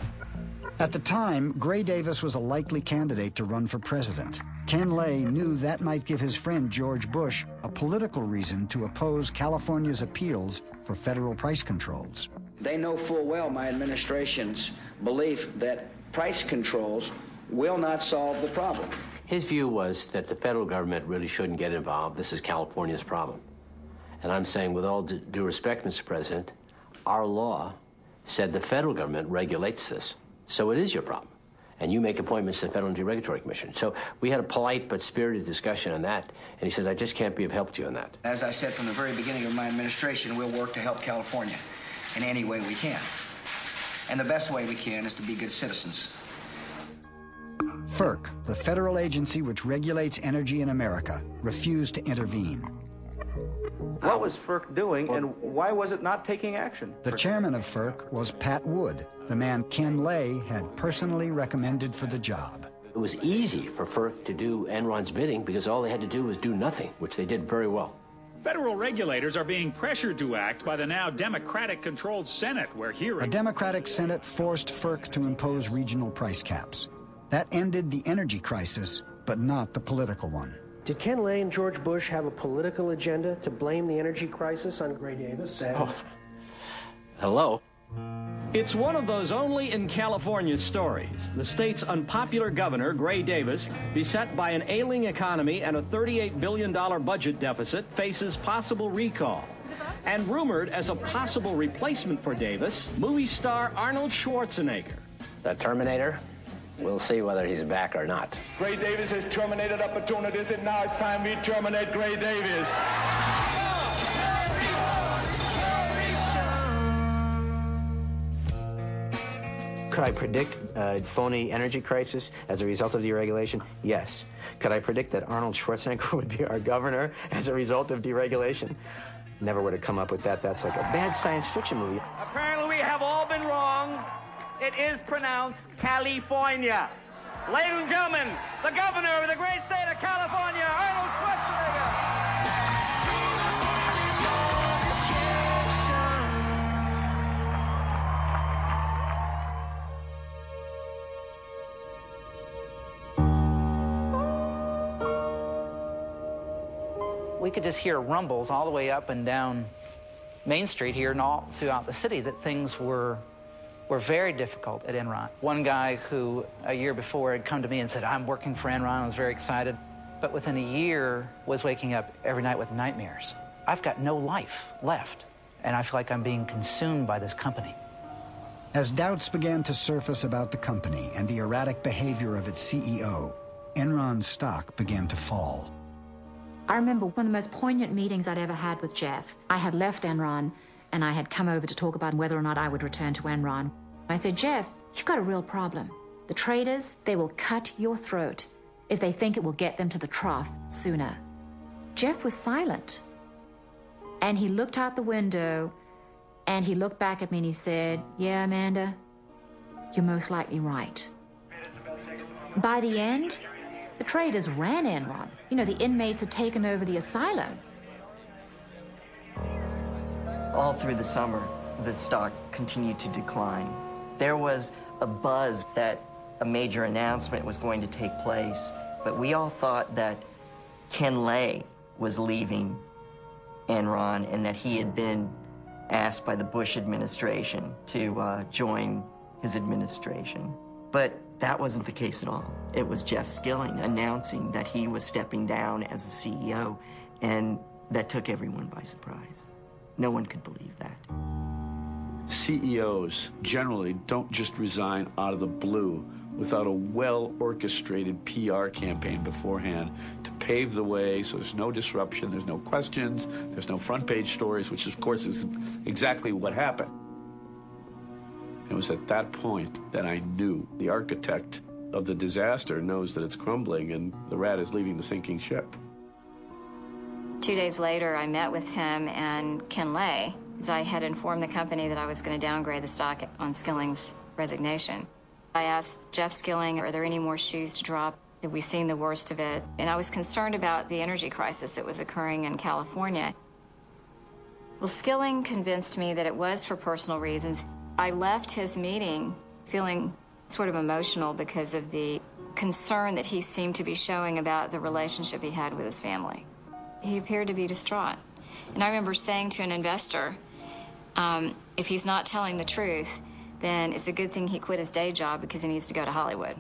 At the time, Gray Davis was a likely candidate to run for president. Ken Lay knew that might give his friend George Bush a political reason to oppose California's appeals for federal price controls.
They know full well my administration's belief that price controls will not solve the problem.
His view was that the federal government really shouldn't get involved. This is California's problem. And I'm saying, with all due respect, Mr. President, our law said the federal government regulates this. So it is your problem. And you make appointments to the Federal Energy Regulatory Commission. So we had a polite but spirited discussion on that. And he says, I just can't be of help to you on that.
As I said from the very beginning of my administration, we'll work to help California in any way we can. And the best way we can is to be good citizens.
FERC, the federal agency which regulates energy in America, refused to intervene.
What was FERC doing, and why was it not taking action?
The chairman of FERC was Pat Wood, the man Ken Lay had personally recommended for the job.
It was easy for FERC to do Enron's bidding because all they had to do was do nothing, which they did very well.
Federal regulators are being pressured to act by the now Democratic-controlled Senate, where hearings...
A Democratic Senate forced FERC to impose regional price caps. That ended the energy crisis, but not the political one.
Did Ken Lay and George Bush have a political agenda to blame the energy crisis on Gray Davis?
Hello?
It's one of those only in California stories. The state's unpopular governor, Gray Davis, beset by an ailing economy and a $38 billion budget deficit, faces possible recall. And rumored as a possible replacement for Davis, movie star Arnold Schwarzenegger.
The Terminator? We'll see whether he's back or not.
Gray Davis has terminated opportunities, and now it's time we terminate Gray Davis.
Could I predict a phony energy crisis as a result of deregulation? Yes. Could I predict that Arnold Schwarzenegger would be our governor as a result of deregulation? Never would have come up with that. That's like a bad science fiction movie.
Apparently we have all been wrong. It is pronounced California. Ladies and gentlemen, the governor of the great state of California, Arnold Schwarzenegger.
We could just hear rumbles all the way up and down Main Street here and all throughout the city that things were very difficult at Enron. One guy who a year before had come to me and said, I'm working for Enron, I was very excited, but within a year was waking up every night with nightmares. I've got no life left, and I feel like I'm being consumed by this company.
As doubts began to surface about the company and the erratic behavior of its CEO, Enron's stock began to fall.
I remember one of the most poignant meetings I'd ever had with Jeff. I had left Enron, and I had come over to talk about whether or not I would return to Enron. I said, Jeff, you've got a real problem. The traders, they will cut your throat if they think it will get them to the trough sooner. Jeff was silent. And he looked out the window, and he looked back at me and he said, yeah, Amanda, you're most likely right. By the end, the traders ran Enron. You know, the inmates had taken over the asylum.
All through the summer, the stock continued to decline. There was a buzz that a major announcement was going to take place, but we all thought that Ken Lay was leaving Enron and that he had been asked by the Bush administration to join his administration. But that wasn't the case at all. It was Jeff Skilling announcing that he was stepping down as a CEO, and that took everyone by surprise. No one could believe that.
CEOs generally don't just resign out of the blue without a well-orchestrated PR campaign beforehand to pave the way so there's no disruption, there's no questions, there's no front-page stories, which of course is exactly what happened. It was at that point that I knew the architect of the disaster knows that it's crumbling and the rat is leaving the sinking ship.
2 days later, I met with him and Ken Lay, as I had informed the company that I was going to downgrade the stock on Skilling's resignation. I asked Jeff Skilling, are there any more shoes to drop? Had we seen the worst of it? And I was concerned about the energy crisis that was occurring in California. Well, Skilling convinced me that it was for personal reasons. I left his meeting feeling sort of emotional because of the concern that he seemed to be showing about the relationship he had with his family. He appeared to be distraught. And I remember saying to an investor, if he's not telling the truth, then it's a good thing he quit his day job because he needs to go to Hollywood.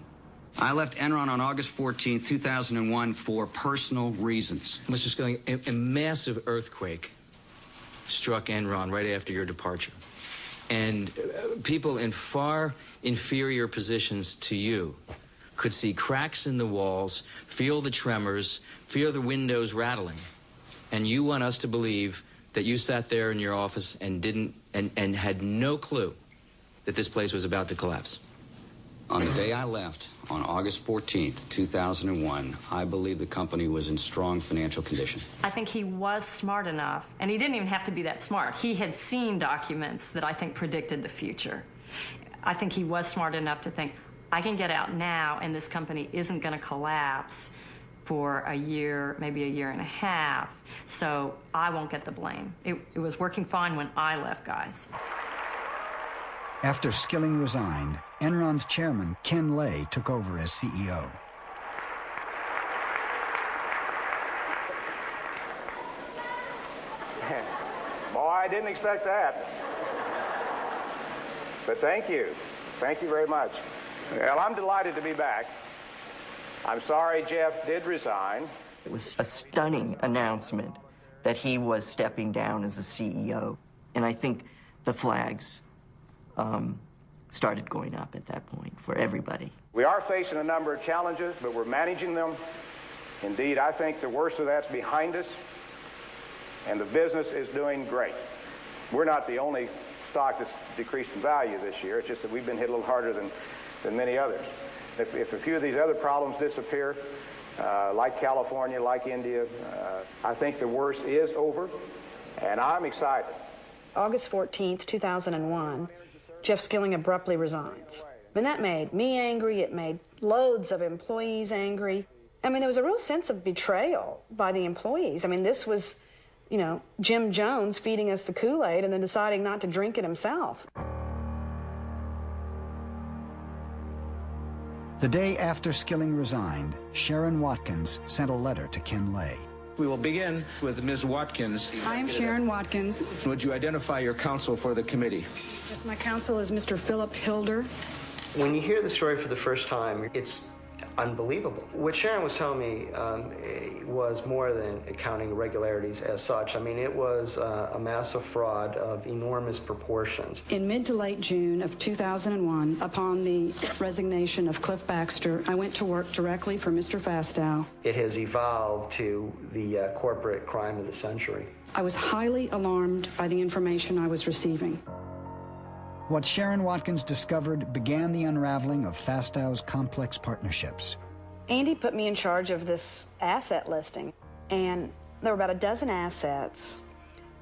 I left Enron on August 14th, 2001 for personal reasons.
Mr. Skilling, a massive earthquake struck Enron right after your departure. And people in far inferior positions to you could see cracks in the walls, feel the tremors, feel the windows rattling. And you want us to believe that you sat there in your office and and had no clue that this place was about to collapse.
On the day I left, on August 14th, 2001, I believe the company was in strong financial condition.
I think he was smart enough, and he didn't even have to be that smart. He had seen documents that I think predicted the future. I think he was smart enough to think, I can get out now, and this company isn't going to collapse for a year, maybe a year and a half, so I won't get the blame. It was working fine when I left, guys.
After Skilling resigned, Enron's chairman, Ken Lay, took over as CEO.
Boy, I didn't expect that. But thank you. Thank you very much. Well, I'm delighted to be back. I'm sorry Jeff did resign.
It was a stunning announcement that he was stepping down as a CEO. And I think the flags started going up at that point for everybody.
We are facing a number of challenges, but we're managing them. Indeed, I think the worst of that's behind us, and the business is doing great. We're not the only stock that's decreased in value this year. It's just that we've been hit a little harder than many others. If a few of these other problems disappear, like California, like India, I think the worst is over, and I'm excited.
August 14th, 2001, Jeff Skilling abruptly resigns. And that made me angry. It made loads of employees angry. I mean, there was a real sense of betrayal by the employees. I mean, this was, you know, Jim Jones feeding us the Kool-Aid and then deciding not to drink it himself.
The day after Skilling resigned, Sharon Watkins sent a letter to Ken Lay.
We will begin with Ms. Watkins.
I am Sharon Watkins.
Would you identify your counsel for the committee?
Yes, my counsel is Mr. Philip Hilder.
When you hear the story for the first time, it's unbelievable. What Sharon was telling me was more than accounting irregularities as such. I mean, it was a massive fraud of enormous proportions.
In mid to late June of 2001, upon the resignation of Cliff Baxter, I went to work directly for Mr. Fastow.
It has evolved to the corporate crime of the century.
I was highly alarmed by the information I was receiving.
What Sharon Watkins discovered began the unraveling of Fastow's complex partnerships.
Andy put me in charge of this asset listing, and there were about a dozen assets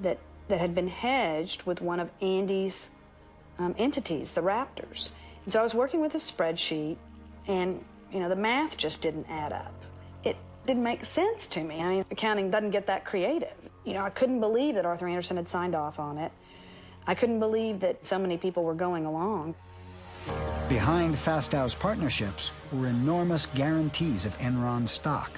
that had been hedged with one of Andy's entities, the Raptors. And so I was working with a spreadsheet, and, you know, the math just didn't add up. It didn't make sense to me. I mean, accounting doesn't get that creative. You know, I couldn't believe that Arthur Andersen had signed off on it. I couldn't believe that so many people were going along.
Behind Fastow's partnerships were enormous guarantees of Enron stock.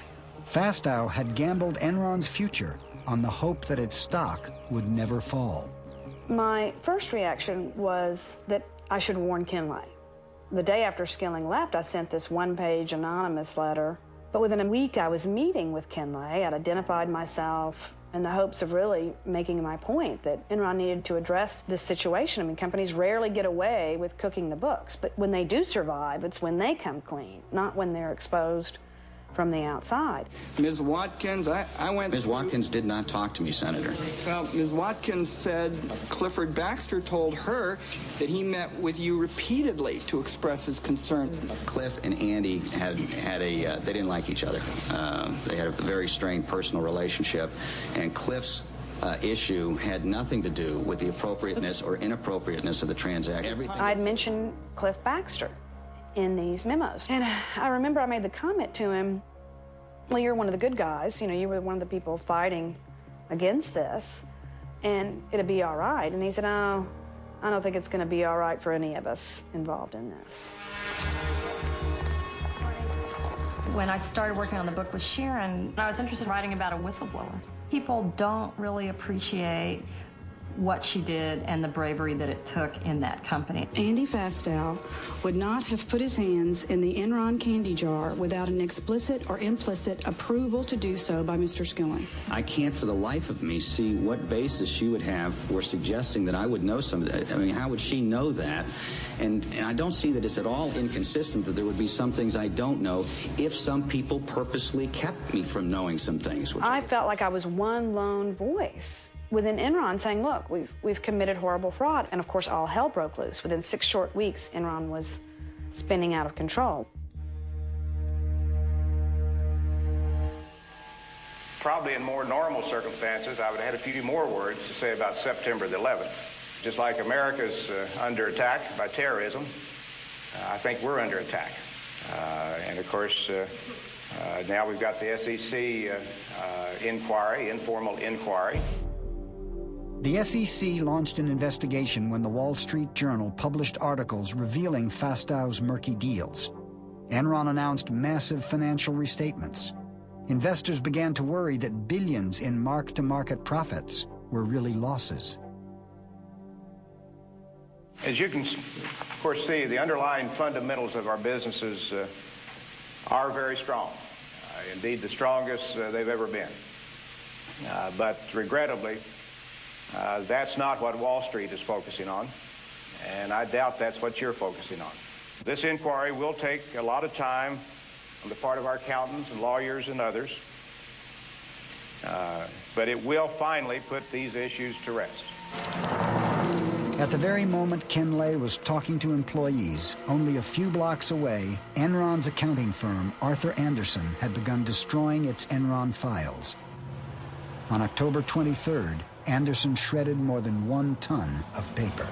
Fastow had gambled Enron's future on the hope that its stock would never fall.
My first reaction was that I should warn Ken Lay. The day after Skilling left, I sent this one-page anonymous letter. But within a week, I was meeting with Ken Lay. I'd identified myself. in the hopes of really making my point that Enron needed to address this situation. I mean, companies rarely get away with cooking the books, but when they do survive, it's when they come clean, not when they're exposed from the outside.
Ms. Watkins, I went...
Ms. Watkins did not talk to me, Senator.
Well, Ms. Watkins said Clifford Baxter told her that he met with you repeatedly to express his concern.
Cliff and Andy they didn't like each other. They had a very strained personal relationship, and Cliff's issue had nothing to do with the appropriateness or inappropriateness of the transaction.
I'd mentioned Cliff Baxter in these memos. And I remember I made the comment to him, well, you're one of the good guys. You know, you were one of the people fighting against this, and it'll be all right. And he said, oh, I don't think it's going to be all right for any of us involved in this.
When I started working on the book with Sharon, I was interested in writing about a whistleblower. People don't really appreciate what she did and the bravery that it took in that company.
Andy Fastow would not have put his hands in the Enron candy jar without an explicit or implicit approval to do so by Mr. Skilling.
I can't for the life of me see what basis she would have for suggesting that I would know some of that. I mean, how would she know that? And I don't see that it's at all inconsistent that there would be some things I don't know if some people purposely kept me from knowing some things.
I felt like I was one lone voice within Enron saying, look, we've committed horrible fraud. And of course, all hell broke loose. Within 6 short weeks, Enron was spinning out of control.
Probably in more normal circumstances, I would have had a few more words to say about September the 11th. Just like America's under attack by terrorism, I think we're under attack. And of course, now we've got the SEC inquiry, informal inquiry.
The SEC launched an investigation when the Wall Street Journal published articles revealing Fastow's murky deals. Enron announced massive financial restatements. Investors began to worry that billions in mark-to-market profits were really losses.
As you can, of course, see, the underlying fundamentals of our businesses are very strong. Indeed, the strongest they've ever been. But regrettably, that's not what Wall Street is focusing on, and I doubt that's what you're focusing on. This inquiry will take a lot of time on the part of our accountants and lawyers and others, but it will finally put these issues to rest.
At the very moment Ken Lay was talking to employees, only a few blocks away, Enron's accounting firm, Arthur Andersen, had begun destroying its Enron files. On October 23rd, Andersen shredded more than 1 ton of paper.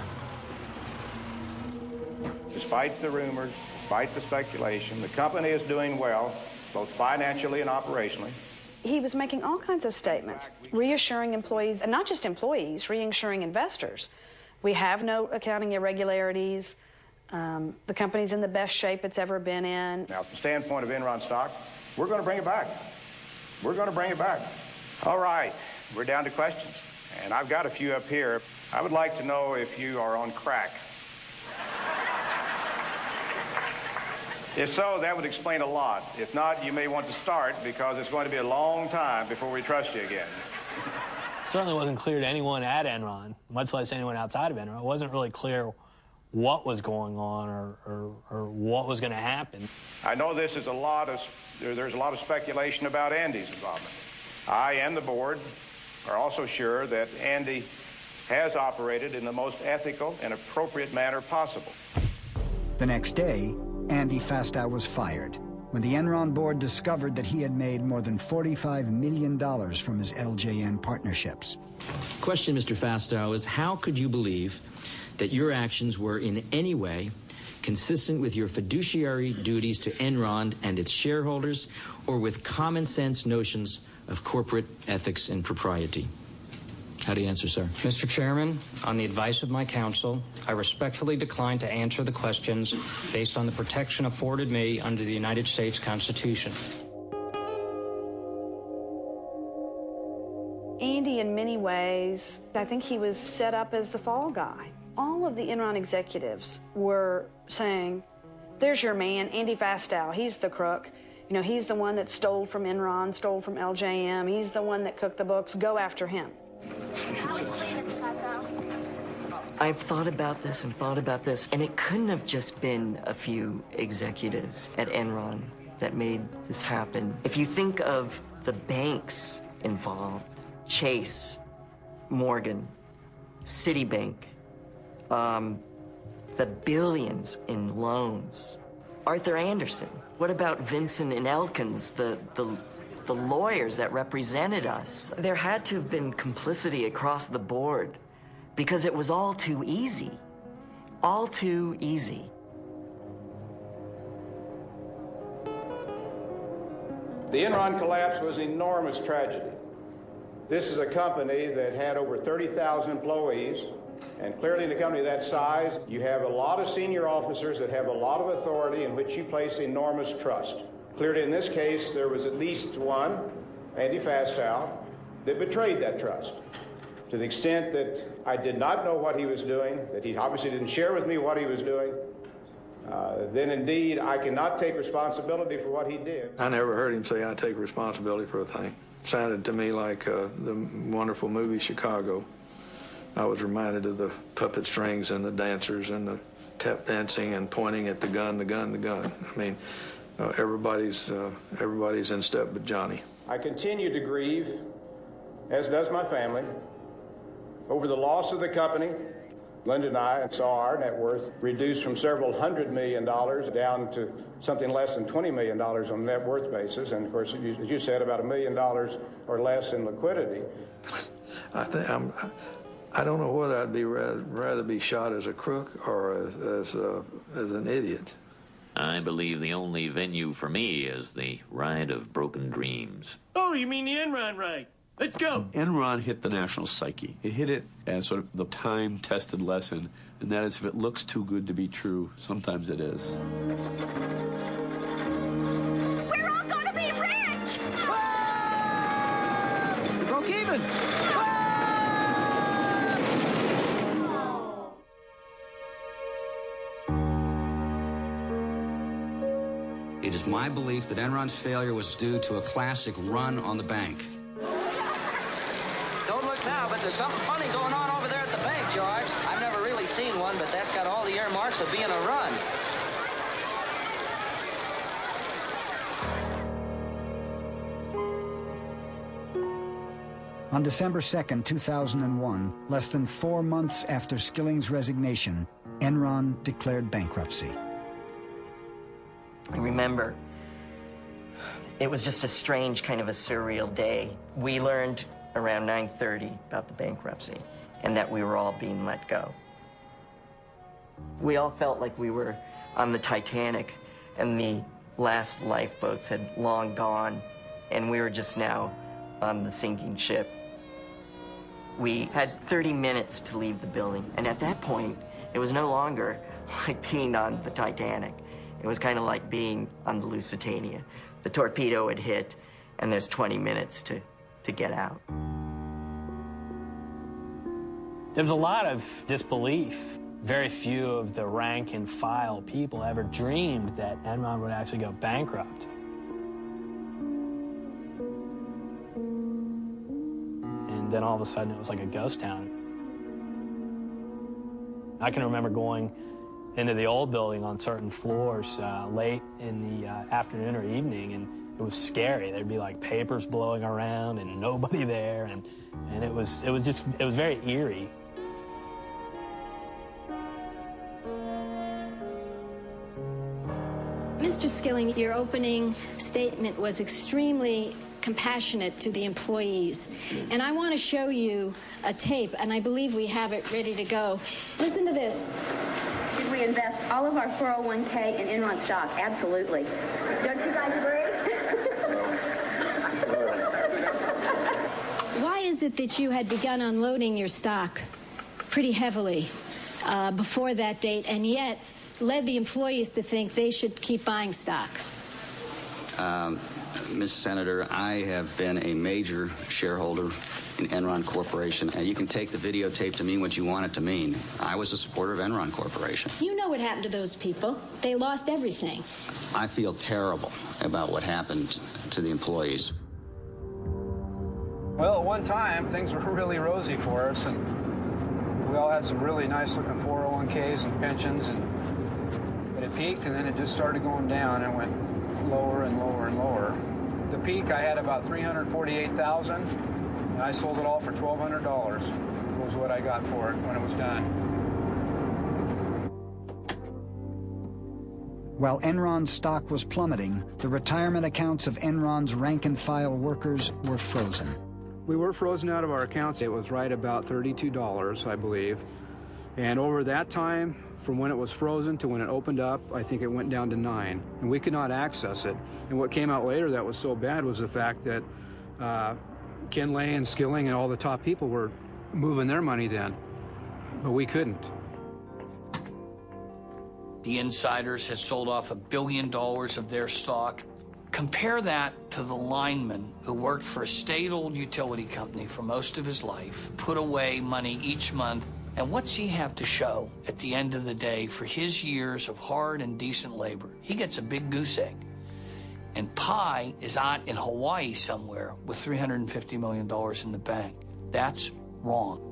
Despite the rumors, despite the speculation, the company is doing well, both financially and operationally.
He was making all kinds of statements, reassuring employees, and not just employees, reassuring investors. We have no accounting irregularities. The company's in the best shape it's ever been in.
Now, from the standpoint of Enron stock, we're going to bring it back. We're going to bring it back. All right, we're down to questions. And I've got a few up here. I would like to know if you are on crack. If so, that would explain a lot. If not, you may want to start because it's going to be a long time before we trust you again.
Certainly wasn't clear to anyone at Enron, much less anyone outside of Enron. It wasn't really clear what was going on or what was going to happen.
I know this is there's a lot of speculation about Andy's involvement. I and the board are also sure that Andy has operated in the most ethical and appropriate manner possible.
The next day, Andy Fastow was fired when the Enron board discovered that he had made more than $45 million from his LJN partnerships.
Question, Mr. Fastow, is how could you believe that your actions were in any way consistent with your fiduciary duties to Enron and its shareholders or with common sense notions of corporate ethics and propriety? How do you answer, sir?
Mr. Chairman, on the advice of my counsel, I respectfully decline to answer the questions based on the protection afforded me under the United States Constitution.
Andy, in many ways, I think he was set up as the fall guy. All of the Enron executives were saying, there's your man, Andy Fastow, he's the crook. You know, he's the one that stole from Enron, stole from LJM. He's the one that cooked the books. Go after him.
I've thought about this and thought about this, and it couldn't have just been a few executives at Enron that made this happen. If you think of the banks involved, Chase, Morgan, Citibank, the billions in loans, Arthur Anderson. What about Vincent and Elkins, the lawyers that represented us? There had to have been complicity across the board because it was all too easy. All too easy.
The Enron collapse was an enormous tragedy. This is a company that had over 30,000 employees, and clearly in a company that size, you have a lot of senior officers that have a lot of authority in which you place enormous trust. Clearly in this case, there was at least one, Andy Fastow, that betrayed that trust. To the extent that I did not know what he was doing, that he obviously didn't share with me what he was doing, then indeed I cannot take responsibility for what he did.
I never heard him say I take responsibility for a thing. Sounded to me like the wonderful movie Chicago. I was reminded of the puppet strings and the dancers and the tap dancing and pointing at the gun, the gun, the gun. I mean, everybody's in step but Johnny.
I continue to grieve, as does my family, over the loss of the company. Linda and I saw our net worth reduced from several $100 million down to something less than $20 million on a net worth basis. And of course, as you said, about $1 million or less in liquidity.
I don't know whether I'd be rather be shot as a crook or as an idiot.
I believe the only venue for me is the ride of broken dreams.
Oh, you mean the Enron ride? Let's go.
Enron hit the national psyche. It hit it as sort of the time-tested lesson, and that is if it looks too good to be true, sometimes it is.
We're all going to be rich!
We broke even!
It is my belief that Enron's failure was due to a classic run on the bank.
Don't look now, but there's something funny going on over there at the bank, George. I've never really seen one, but that's got all the earmarks of being a run.
On December 2nd, 2001, less than 4 months after Skilling's resignation, Enron declared bankruptcy.
I remember it was just a strange kind of a surreal day. We learned around 9:30 about the bankruptcy and that we were all being let go. We all felt like we were on the Titanic and the last lifeboats had long gone and we were just now on the sinking ship. We had 30 minutes to leave the building, and at that point it was no longer like being on the Titanic. It was kind of like being on the Lusitania. The torpedo had hit, and there's 20 minutes to get out.
There was a lot of disbelief. Very few of the rank and file people ever dreamed that Enron would actually go bankrupt. And then all of a sudden, it was like a ghost town. I can remember going into the old building on certain floors late in the afternoon or evening, and it was scary. There'd be like papers blowing around and nobody there, and it was very eerie.
Mr. Skilling, your opening statement was extremely compassionate to the employees, and I want to show you a tape, and I believe we have it ready to go. Listen to this.
Should we invest all of our 401k in Enron stock? Absolutely. Don't you guys agree?
Why is it that you had begun unloading your stock pretty heavily before that date, and yet led the employees to think they should keep buying stock?
Mr. Senator, I have been a major shareholder in Enron Corporation, and you can take the videotape to mean what you want it to mean. I was a supporter of Enron Corporation.
You know what happened to those people. They lost everything.
I feel terrible. about what happened to the employees.
Well, at one time, things were really rosy for us, and we all had some really nice-looking 401ks and pensions, but it peaked, and then it just started going down, and it went lower and lower and lower. The peak, I had about $348,000, and I sold it all for $1,200. Was what I got for it when it was done.
While Enron's stock was plummeting, the retirement accounts of Enron's rank-and-file workers were frozen.
We were frozen out of our accounts. It was right about $32, I believe. And over that time, from when it was frozen to when it opened up, I think it went down to 9. And we could not access it. And what came out later that was so bad was the fact that Ken Lay and Skilling and all the top people were moving their money then, but we couldn't.
The insiders had sold off $1 billion of their stock. Compare that to the lineman who worked for a state-owned utility company for most of his life, put away money each month, and what's he have to show at the end of the day for his years of hard and decent labor? He gets a big goose egg. And Pi is out in Hawaii somewhere with $350 million in the bank. That's wrong.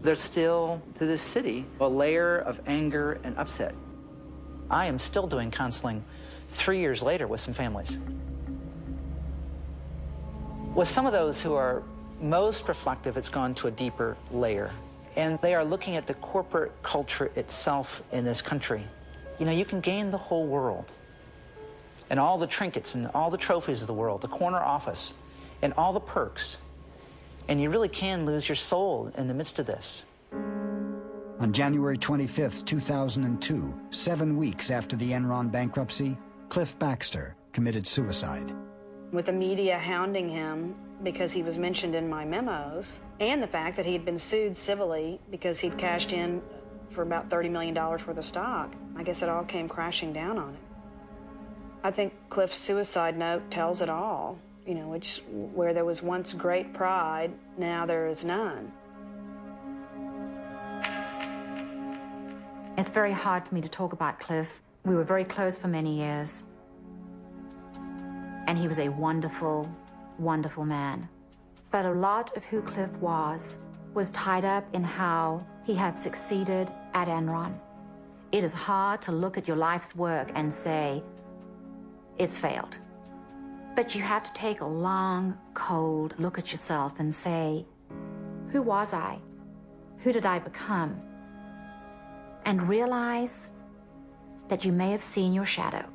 There's still, to this city, a layer of anger and upset. I am still doing counseling 3 years later with some families. With some of those who are most reflective, it's gone to a deeper layer. And they are looking at the corporate culture itself in this country. You know, you can gain the whole world, and all the trinkets and all the trophies of the world, the corner office, and all the perks. And you really can lose your soul in the midst of this.
On January 25th, 2002, 7 weeks after the Enron bankruptcy, Cliff Baxter committed suicide.
With the media hounding him because he was mentioned in my memos, and the fact that he had been sued civilly because he'd cashed in for about $30 million worth of stock, I guess it all came crashing down on him. I think Cliff's suicide note tells it all. You know, where there was once great pride, now there is none.
It's very hard for me to talk about Cliff. We were very close for many years. And he was a wonderful, wonderful man. But a lot of who Cliff was tied up in how he had succeeded at Enron. It is hard to look at your life's work and say, it's failed. But you have to take a long, cold look at yourself and say, who was I? Who did I become? And realize that you may have seen your shadow.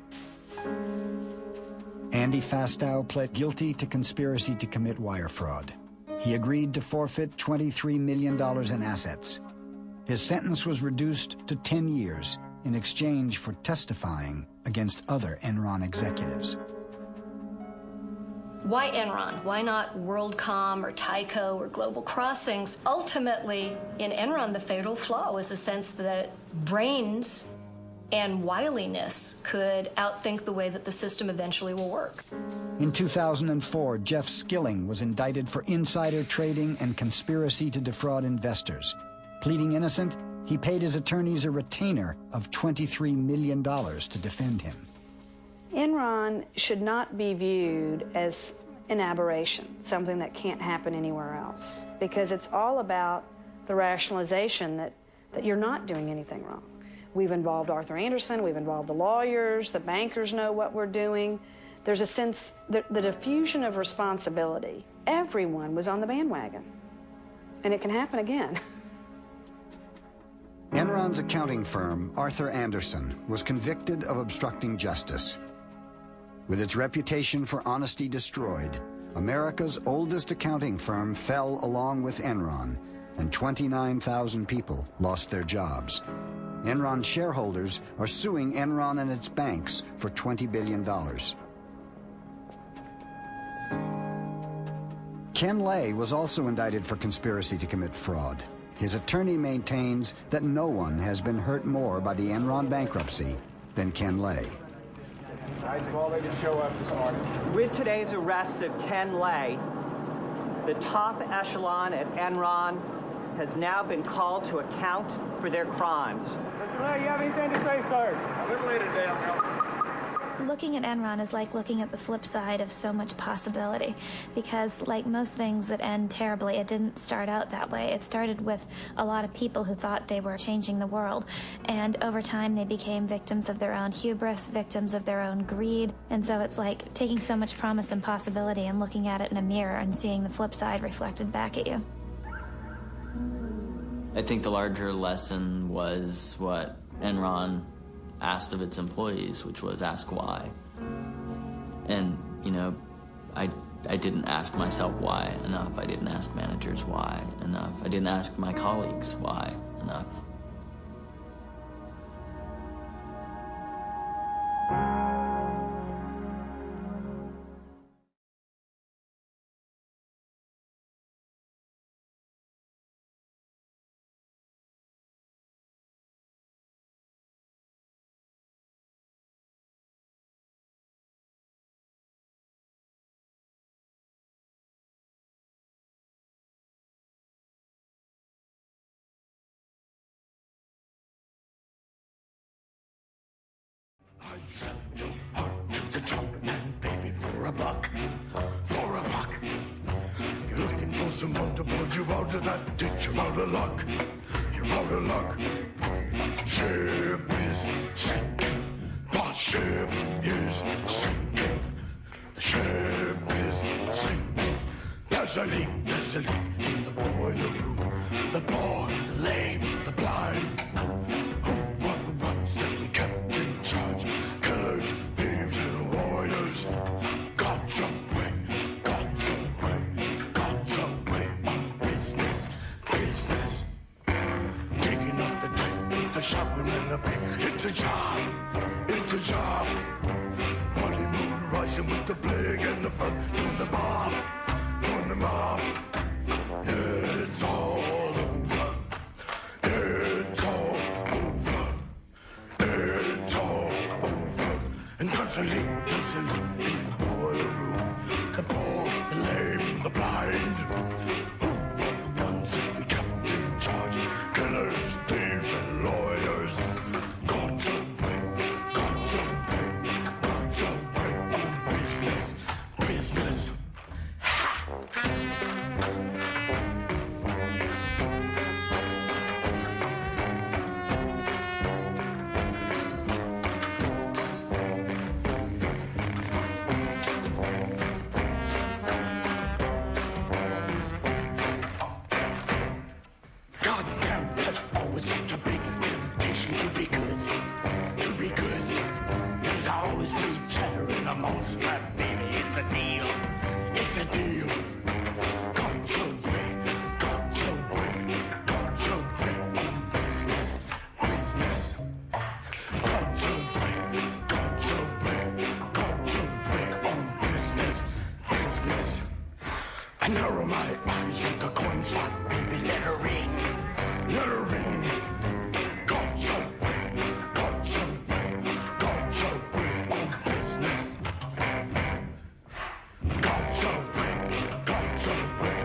Andy Fastow pled guilty to conspiracy to commit wire fraud. He agreed to forfeit $23 million in assets. His sentence was reduced to 10 years in exchange for testifying against other Enron executives.
Why Enron? Why not WorldCom or Tyco or Global Crossings? Ultimately, in Enron, the fatal flaw was the sense that brains and wiliness could outthink the way that the system eventually will work.
In 2004, Jeff Skilling was indicted for insider trading and conspiracy to defraud investors. Pleading innocent, he paid his attorneys a retainer of $23 million to defend him.
Enron should not be viewed as an aberration, something that can't happen anywhere else, because it's all about the rationalization that you're not doing anything wrong. We've involved Arthur Andersen, we've involved the lawyers, the bankers know what we're doing. There's a sense, the diffusion of responsibility. Everyone was on the bandwagon, and it can happen again.
Enron's accounting firm, Arthur Andersen, was convicted of obstructing justice. With its reputation for honesty destroyed, America's oldest accounting firm fell along with Enron, and 29,000 people lost their jobs. Enron shareholders are suing Enron and its banks for $20 billion. Ken Lay was also indicted for conspiracy to commit fraud. His attorney maintains that no one has been hurt more by the Enron bankruptcy than Ken Lay.
Guys have all ready to show up this morning.
With today's arrest of Ken Lay, the top echelon at Enron
has now been called to account for their crimes.
Mr. Ray, you have anything to say, sir?
A little later, Dale.
Looking at Enron is like looking at the flip side of so much possibility, because like most things that end terribly, it didn't start out that way. It started with a lot of people who thought they were changing the world, and over time they became victims of their own hubris, victims of their own greed, and so it's like taking so much promise and possibility and looking at it in a mirror and seeing the flip side reflected back at you.
I think the larger lesson was what Enron asked of its employees, which was ask why. And, you know, I didn't ask myself why enough. I didn't ask managers why enough. I didn't ask my colleagues why enough.
Sell your heart to the top and baby for a buck, for a buck. You're looking for someone to pull you out of that ditch. You're out of luck, you're out of luck. Ship is sinking, the ship is sinking. The ship is sinking. There's a leak in the boiler room. The poor, the lame, the blind. Who were the ones that we kept in charge? Killers, thieves, and warriors. God's away, God's away, God's away on business, business. Taking up the tape, the shovel and the pick. It's a job, it's a job. Money moon rising with the plague and the fun. Doing the mob, doing the mob. It's all over. It's all over. It's all over. And there's a leak in the boiler room. The poor, the lame, the blind. Who are the ones that we kept in charge? Killers, thieves, and lawyers. God's away, God's away, God's away on business, business. Goddamn, there's always such a big temptation to be good, to be good. There's always be cheddar in the mousetrap, baby. It's a deal, it's a deal. God's away, God's away, God's away on business, business. God's away, God's away, God's away on business, business. I narrow my eyes like a coin slot, baby. Let her ring, let her ring. God's away, God's away, God's away on business. God's away, God's away,